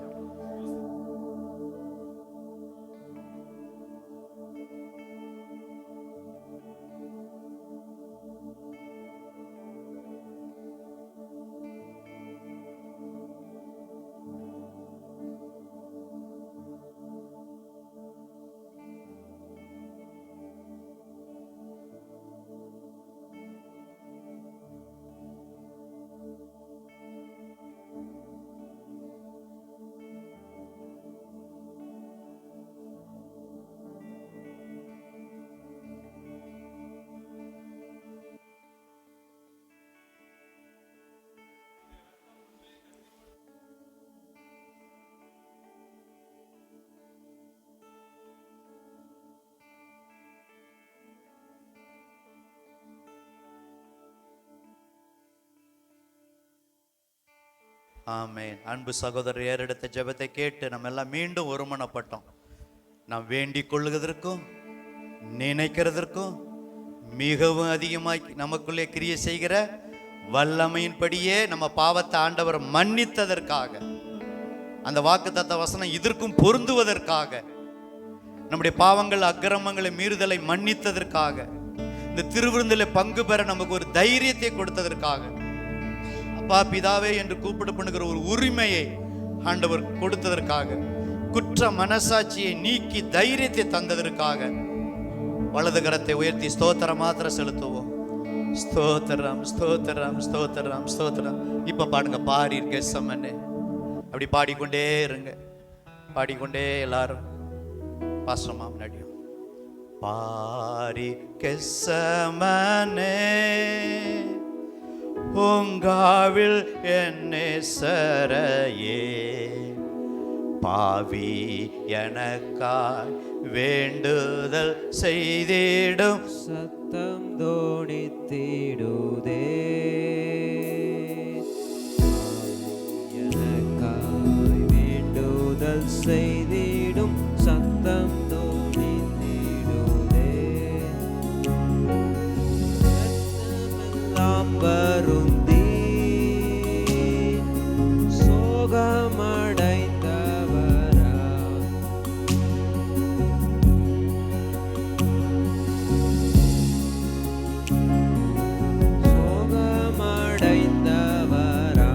ஆமென். அன்பு சகோதரர் ஏறெடுத்த ஜெபத்தை கேட்டு நம்ம எல்லாம் மீண்டும் ஒருமனப்பட்டோம். நாம் வேண்டிக் கொள்ளுவதற்கும் நினைக்கிறதற்கும் மிகவும் அதிகமாய் நமக்குள்ளே கிரியை செய்கிற வல்லமையின்படியே நம்ம பாவத்தை ஆண்டவர் மன்னித்ததற்காக, அந்த வாக்குத்தத்த வசனம் இதற்கும் பொருந்துவதற்காக, நம்முடைய பாவங்கள் அக்கிரமங்களை மீறுதலை மன்னித்ததற்காக, இந்த திருவிருந்தில் பங்கு பெற நமக்கு ஒரு தைரியத்தை கொடுத்ததற்காக, அப்பா பிதாவே என்று கூப்பிடு பண்ணுகிற ஒரு உரிமையை ஆண்டவர் கொடுத்ததற்காக, குற்ற மனசாட்சியை நீக்கி தைரியத்தை தந்ததற்காக வலது கரத்தை உயர்த்தி ஸ்தோத்திரம் மாத்திரம் செலுத்துவோம். ஸ்தோத்திரம் ஸ்தோத்திரம் ஸ்தோத்திரம் ஸ்தோத்திரம். இப்ப பாடுங்க, பாரி கெசமனே. அப்படி பாடிக்கொண்டே இருங்க, பாடிக்கொண்டே எல்லாரும் பாஸ்டமா முன்னாடியும். பாரி கெசமனே உங்காவில் என்னே சரையே, பாவி எனக்காய் வேண்டுதல் செய்திடும் சத்தம் தோணித்திடுதே, எனக்காய் வேண்டுதல் செய்திடும் சத்தம் தோணித்திடுதே, ரத்தமெல்லாம் வருந்தி சோகமடைந்தவரா, சோகமடைந்தவரா,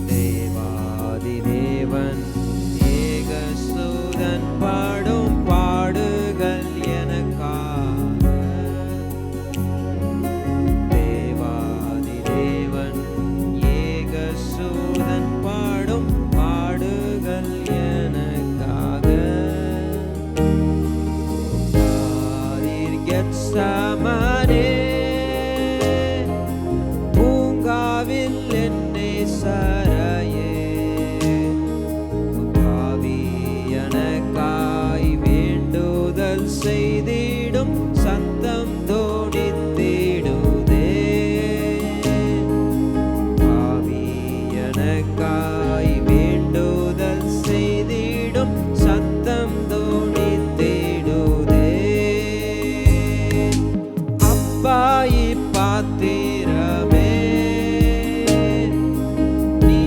தேவாதி தேவன் ஏகசுதன் பாடும் பாடுகள் எனக்காக, தேவாதி தேவன் ஏகசுதன் பாடும் பாடுகள் எனக்காக, பாரிர் கெத்சமனே பூங்காவில் என்னை சரையே, பாவி எனக்காய் வேண்டுதல் செய்திடும் சத்தம் தோணித்திடுதே, பாவி எனக்காய் வேண்டுதல் செய்திடும் சத்தம் தோணித்திடுதே, அப்பாயி பாத்திரமே நீ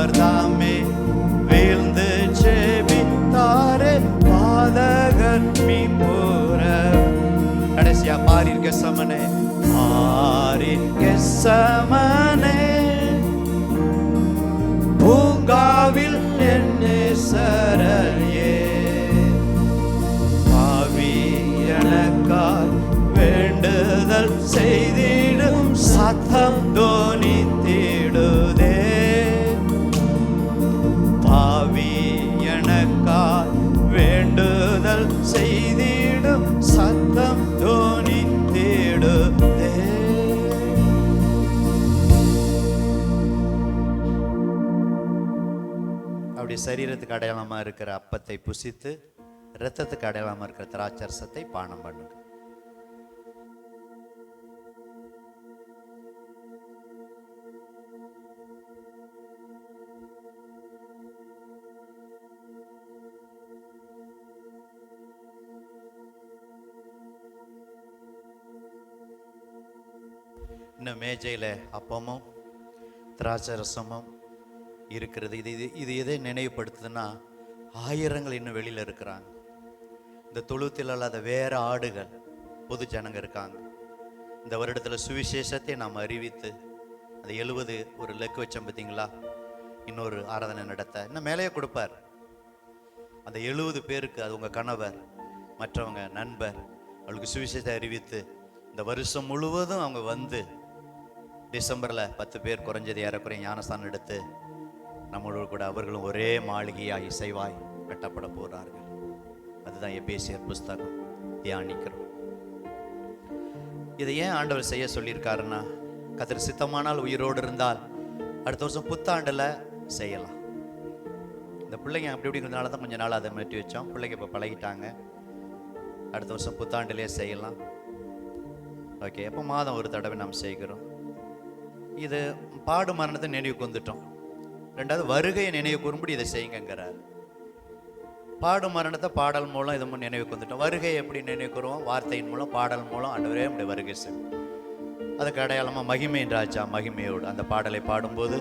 அவர் தாமே வீழ்ந்து ஜெபித்தாரே பாதகர் மீட்புற. கடைசியா பாரின் கெசமனே, பாரின் கெசமனே பூங்காவில் என்னே சரையே பாவி எனக்காய் வேண்டுதல் செய்திடும் சத்தம் தோனித்திடுதே. பாவி எனக்காய் வேண்டுதல் செய்திடும் சத்தம் தோனித்திடுதே. அப்படி சரீரத்துக்கு அடையாளமா இருக்கிற அப்பத்தை புசித்து இரத்தத்துக்கு அடையாளமா இருக்கிற திராட்சரசத்தை பானம் பண்ணுங்க. இன்னும் மேஜையில் அப்பமும் திராட்சரசமும் இருக்கிறது. இது எதை நினைவுபடுத்துதுன்னா, ஆயிரங்கள் இன்னும் வெளியில் இருக்கிறாங்க. இந்த தொழுத்தில் அல்லாத வேற ஆடுகள் பொது ஜனங்க இருக்காங்க. இந்த வருடத்தில் சுவிசேஷத்தை நாம் அறிவித்து அந்த 70 ஒரு லெக்கு வச்சோம் பார்த்தீங்களா, இன்னொரு ஆராதனை நடத்த இன்னும் மேலேயே கொடுப்பார். அந்த 70 பேருக்கு, அது உங்கள் கணவர், மற்றவங்க நண்பர், அவளுக்கு சுவிசேஷத்தை அறிவித்து இந்த வருஷம் முழுவதும் அவங்க வந்து டிசம்பரில் 10 பேர் குறைஞ்சது ஏறக்குறைய ஞானஸ்தானம் எடுத்து நம்மளோடு கூட அவர்களும் ஒரே மாளிகையாய் இசைவாய் கட்டப்பட போகிறார்கள். அதுதான் எபேசியர் புஸ்தகம் தியானிக்கிறோம். இதை ஏன் ஆண்டவர் செய்ய சொல்லியிருக்காருன்னா, கர்த்தர் சித்தமானால் உயிரோடு இருந்தால் அடுத்த வருஷம் புத்தாண்டில் செய்யலாம். இந்த பிள்ளைங்க அப்படி இப்படிங்கிறதுனால தான் கொஞ்ச நாள் அதை மாற்றி வச்சோம். பிள்ளைங்க இப்போ பழகிட்டாங்க. அடுத்த வருஷம் புத்தாண்டிலே செய்யலாம். ஓகே, எப்போ மாதம் ஒரு தடவை நாம் செய்கிறோம். இது பாடு மரணத்தை நினைவுக்கு வந்துட்டோம். ரெண்டாவது வருகையை நினைவு கூறும்படி இதை செய்யுங்கிறார். பாடு மரணத்தை பாடல் மூலம் இது நினைவுக்கு வந்துட்டோம். வருகையை எப்படி நினைவு கூறுவோம்? வார்த்தையின் மூலம், பாடல் மூலம் ஆண்டவரே நம்முடைய வருகை செய்யும். அதுக்கு அடையாளமாக மகிமையின் ராஜா மகிமையோடு அந்த பாடலை பாடும்போது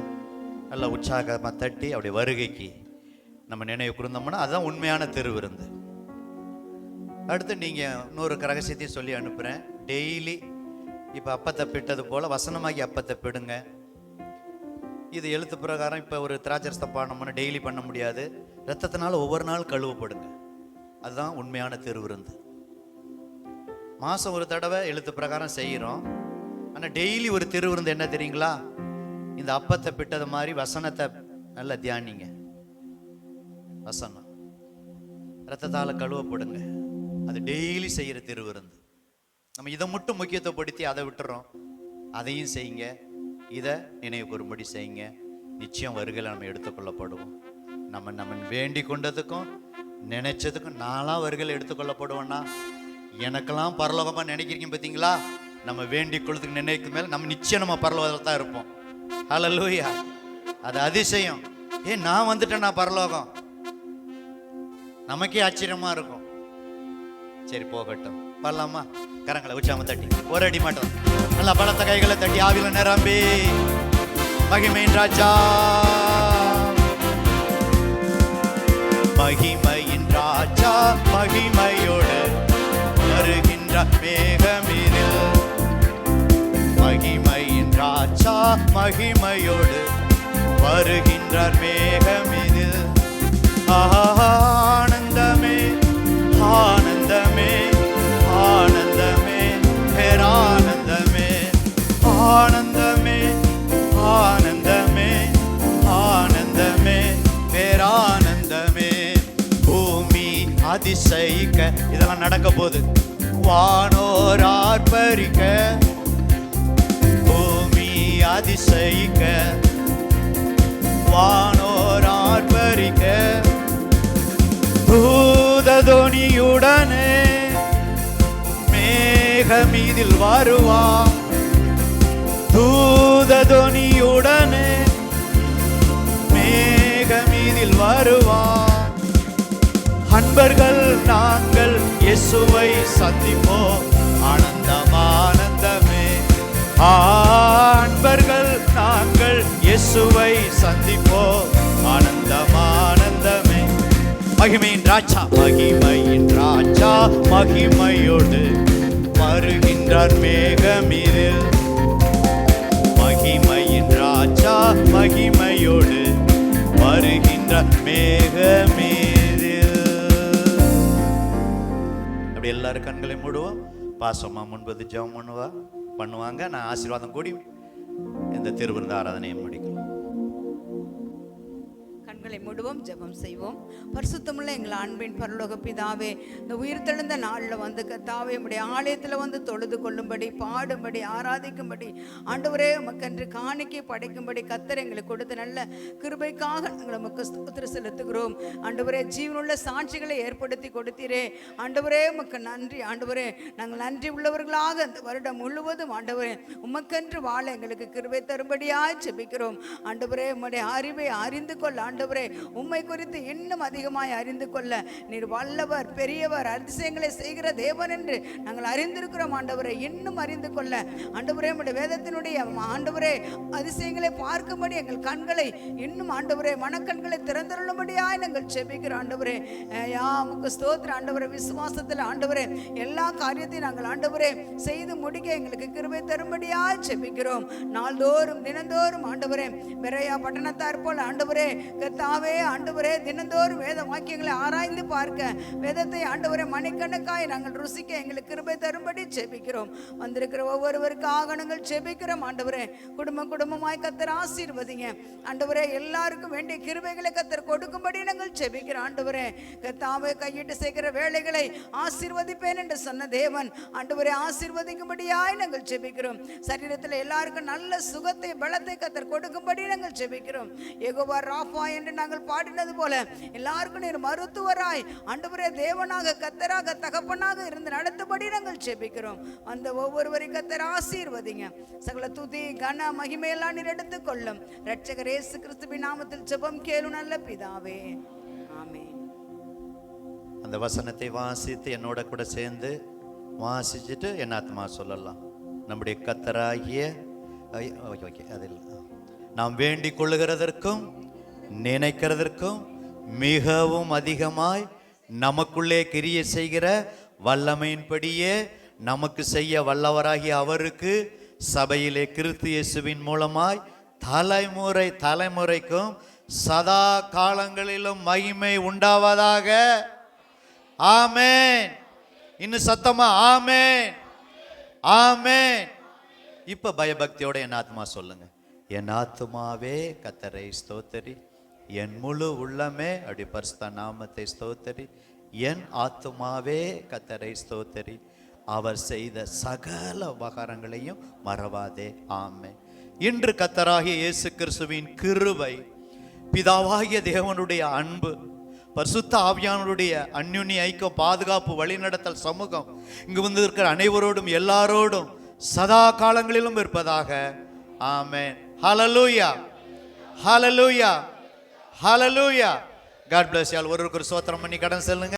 நல்லா உற்சாகமாக தட்டி அப்படி வருகைக்கு நம்ம நினைவு கூர்ந்தோம்னா அதுதான் உண்மையான திருவிருந்து. அடுத்து நீங்கள் இன்னொரு ரகசியத்தையும் சொல்லி அனுப்புகிறேன். டெய்லி இப்போ அப்பத்தை பிட்டது போல் வசனமாகி அப்பத்தை பிடுங்க. இது எழுத்து பிரகாரம் இப்போ ஒரு திராட்சரசம் பானம்னு டெய்லி பண்ண முடியாது. ரத்தத்தினால ஒவ்வொரு நாள் கழுவப்படுங்க. அதுதான் உண்மையான திருவிருந்து. மாதம் ஒரு தடவை எழுத்து பிரகாரம் செய்கிறோம். ஆனால் டெய்லி ஒரு திருவிருந்து என்ன தெரியுங்களா? இந்த அப்பத்தை பிட்டது மாதிரி வசனத்தை நல்லா தியானிங்க. வசனம் ரத்தத்தால் கழுவப்படுங்க. அது டெய்லி செய்கிற திருவிருந்து. நம்ம இதை மட்டும் முக்கியத்துவப்படுத்தி அதை விட்டுறோம். அதையும் செய்யுங்க. இதை நினைவு கூறும்படி செய்யுங்க. நிச்சயம் வருகையில் நம்ம எடுத்துக்கொள்ளப்படுவோம். நம்ம வேண்டி கொண்டதுக்கும் நினைச்சதுக்கும் நான்லாம் வருகையில் எடுத்துக்கொள்ளப்படுவோம்னா, எனக்கெல்லாம் பரலோகமாக நினைக்கிறீங்க பார்த்தீங்களா? நம்ம வேண்டி கொள்றதுக்கு நினைக்கும் மேலே நம்ம நிச்சயம் நம்ம பரலோகத்தில் தான் இருப்போம். ஹல்லேலூயா! அது அதிசயம். நான் வந்துட்டேன், நான் பரலோகம். நமக்கே ஆச்சரியமா இருக்கும். சரி, போகட்டும். பண்ணலாமா? கரங்களை உச்சாம தட்டி ஒரு அடி மாட்டோம். நல்லா பலத்த கைகளை தட்டி ஆவில நிரம்பி மகிமையின் ராஜா, மகிமையின் ராஜா மகிமையோடு வருகின்ற மேகமீதில், மகிமையின் ராஜா மகிமையோடு வருகின்றார் மேகமீதில். ஆனந்தமே ஆனந்தமே ஆனந்தமே பேரானந்தமே, ஆனந்தமே ஆனந்தமே ஆனந்தமே பேரானந்தமே. பூமி அதிசயிக்க இதெல்லாம் நடக்க போது, வானோர் ஆர்ப்பரிக்க, பூமி அதிசயிக்க வானோர் ஆர்ப்பரிக்க, தூததொனியுடனே மேகமீதில் வருவான், தூததொனியுடனே மேகமீதில் வருவான். அன்பர்கள் நாங்கள் இயேசுவை சந்திப்போம், ஆனந்தம் ஆனந்தமே. அன்பர்கள் நாங்கள் இயேசுவை சந்திப்போம், ஆனந்தம் ஆனந்தமே. மகிமையின் ராஜா, மகிமையின் ராஜா மகிமையோடு வருகின்றார் மேகமீதில். மகிமையின் ராஜா மகிமையோடு வருகின்றார் மேகமீதில். அப்படி எல்லாரும் கண்களை மூடுவோம். பாசமா முன்பது ஜெபம் பண்ணுவாங்க. நான் ஆசீர்வாதம் கூடி இந்த திருவிருந்த ஆராதனையை முடிக்கலாம். கண்களை மூடுவோம், ஜெபம் செய்வோம். பரிசுத்தமுள்ள எங்கள் அன்பின் பரலோக பிதாவே, இந்த உயிர்த்தெழுந்த நாளில் வந்து கர்த்தாவே உம்முடைய ஆலயத்தில் வந்து தொழுது கொள்ளும்படி, பாடும்படி, ஆராதிக்கும்படி, ஆண்டவரே உமக்கென்று காணிக்கை படைக்கும்படி கர்த்தர் எங்களுக்கு கொடுத்த நல்ல கிருபைக்காக நாங்கள் உமக்கு ஸ்தோத்திரம் செலுத்துகிறோம். ஆண்டவரே, ஜீவனுள்ள சாட்சிகளை ஏற்படுத்தி கொடுத்தீரே. ஆண்டவரே உமக்கு நன்றி. ஆண்டவரே, நாங்கள் நன்றி உள்ளவர்களாக இந்த வருடம் முழுவதும் ஆண்டவரே உமக்கென்று வாழ எங்களுக்கு கிருபை தரும்படியாய் ஜெபிக்கிறோம். ஆண்டவரே, உம்முடைய அறிவை அறிந்து கொள்ள, ஆண்டவரே உம்மை குறித்து இன்னும் அதிகமாய் அறிந்து கொள்ள நீர் வல்லவர், பெரியவர், அதிசயங்களை செய்கிற தேவன் என்று நாங்கள் அறிந்திருக்கிறோம். ஆண்டவரே, இன்னும் அறிந்து கொள்ள ஆண்டவரே உம்முடைய வேதத்தினுடைய ஆண்டவரே அதிசயங்களை பார்க்கும்படி எங்கள் கண்களை இன்னும் ஆண்டவரே மனக்கண்களை திறந்தருளும்படியாய் நாங்கள் ஜெபிக்கிறோம். ஆண்டவரே உமக்கு ஸ்தோத்திரம். ஆண்டவரே, விசுவாசத்தில் ஆண்டவரே எல்லா காரியத்தையும் நாங்கள் ஆண்டவரே செய்து முடிக்க எங்களுக்கு கிருபை தரும்படியாய் ஜெபிக்கிறோம். நாள்தோறும் தினந்தோறும் ஆண்டவரே பெரையா பட்டணத்தார் போல ஆண்டவரே கர்த்தாவே ஆண்டவரே தினந்தோறும் வேத வாக்கியங்களை ஆராய்ந்து பார்க்க, வேதத்தை ஆண்டவரே மணிக்கணக்காய் நாங்கள் ருசிக்க எங்களுக்கு கிருபை தரும்படி ஜெபிக்கிறோம். வந்திருக்கிற ஒவ்வொருவருக்காக நாங்கள் ஜெபிக்கிறோம். ஆண்டவரே, குடும்பமாய் கர்த்தர் ஆசீர்வதிங்க. ஆண்டவரே, எல்லாருக்கும் வேண்டிய கிருபைகளை கர்த்தர் கொடுக்கும்படி நாங்கள் ஜெபிக்கிறோம். ஆண்டவரே, கர்த்தாவே கையிட்டு செய்கிற வேலைகளை ஆசீர்வதிப்பேன் என்று சொன்ன தேவன் ஆண்டவரே ஆசீர்வதிக்கும்படியாய் நாங்கள் ஜெபிக்கிறோம். சரீரத்தில் எல்லாருக்கும் நல்ல சுகத்தை பலத்தை கர்த்தர் கொடுக்கும்படி நாங்கள் ஜெபிக்கிறோம். யெகோவா ராஃபா என்று நாங்கள் பாடினது போல எல்லாருக்கும் நீர் மருத்துவராய் ஆண்டவரே தேவனாக கர்த்தராக தகப்பனாக இருந்து நடத்தும்படி நாங்கள் ஜெபிக்கிறோம். அந்த ஒவ்வொருவரையும் கர்த்தர் ஆசீர்வதிங்க. சகல துதி கன மகிமையெல்லாம் நீர் எடுத்துக் கொள்ளும். இரட்சகர் இயேசு கிறிஸ்துவின் நாமத்தில் ஜெபம் கேளும் நல்ல பிதாவே, ஆமென். அந்த வசனத்தை வாசித்து என்னோட கூட சேர்ந்து வாசிச்சுட்டு என் ஆத்மா சொல்லலாம். நம்முடைய கர்த்தராகிய அதில் நாம் வேண்டிக் கொள்ளுகிறதற்கும் நினைக்கிறதற்கும் மிகவும் அதிகமாய் நமக்குள்ளே கிரியை செய்கிற வல்லமையின்படியே நமக்கு செய்ய வல்லவராகிய அவருக்கு சபையிலே கிறிஸ்து இயேசுவின் மூலமாய் தலைமுறைக்கும் சதா காலங்களிலும் மகிமை உண்டாவதாக. ஆமென். இன்னும் சத்தமா ஆமென், ஆமென். இப்ப பயபக்தியோட என் ஆத்மா சொல்லுங்க. என் ஆத்துமாவே கர்த்தரை ஸ்தோத்தரி, என் முழு உள்ளமே அப்படி பரிசுத்த நாமத்தை ஸ்தோத்தரி. என் ஆத்துமாவே கர்த்தரை ஸ்தோத்தரி, அவர் செய்த சகல உபகாரங்களையும் மறவாதே. ஆமென். இன்று கர்த்தராகிய இயேசு கிறிஸ்துவின் கிருபை, பிதாவாகிய தேவனுடைய அன்பு, பரிசுத்த ஆவியானவருடைய அந்யுன்ய ஐக்கியம், பாதுகாப்பு, வழிநடத்தல், சமூகம் இங்கு வந்து இருக்கிற அனைவரோடும் எல்லாரோடும் சதா காலங்களிலும் இருப்பதாக. ஆமென். ஹல்லேலூயா, ஹல்லேலூயா, ஹல்லேலூயா. God bless you all. ஒருவருக்கு ஸ்தோத்திரம் பண்ணி கடன் செல்லுங்க.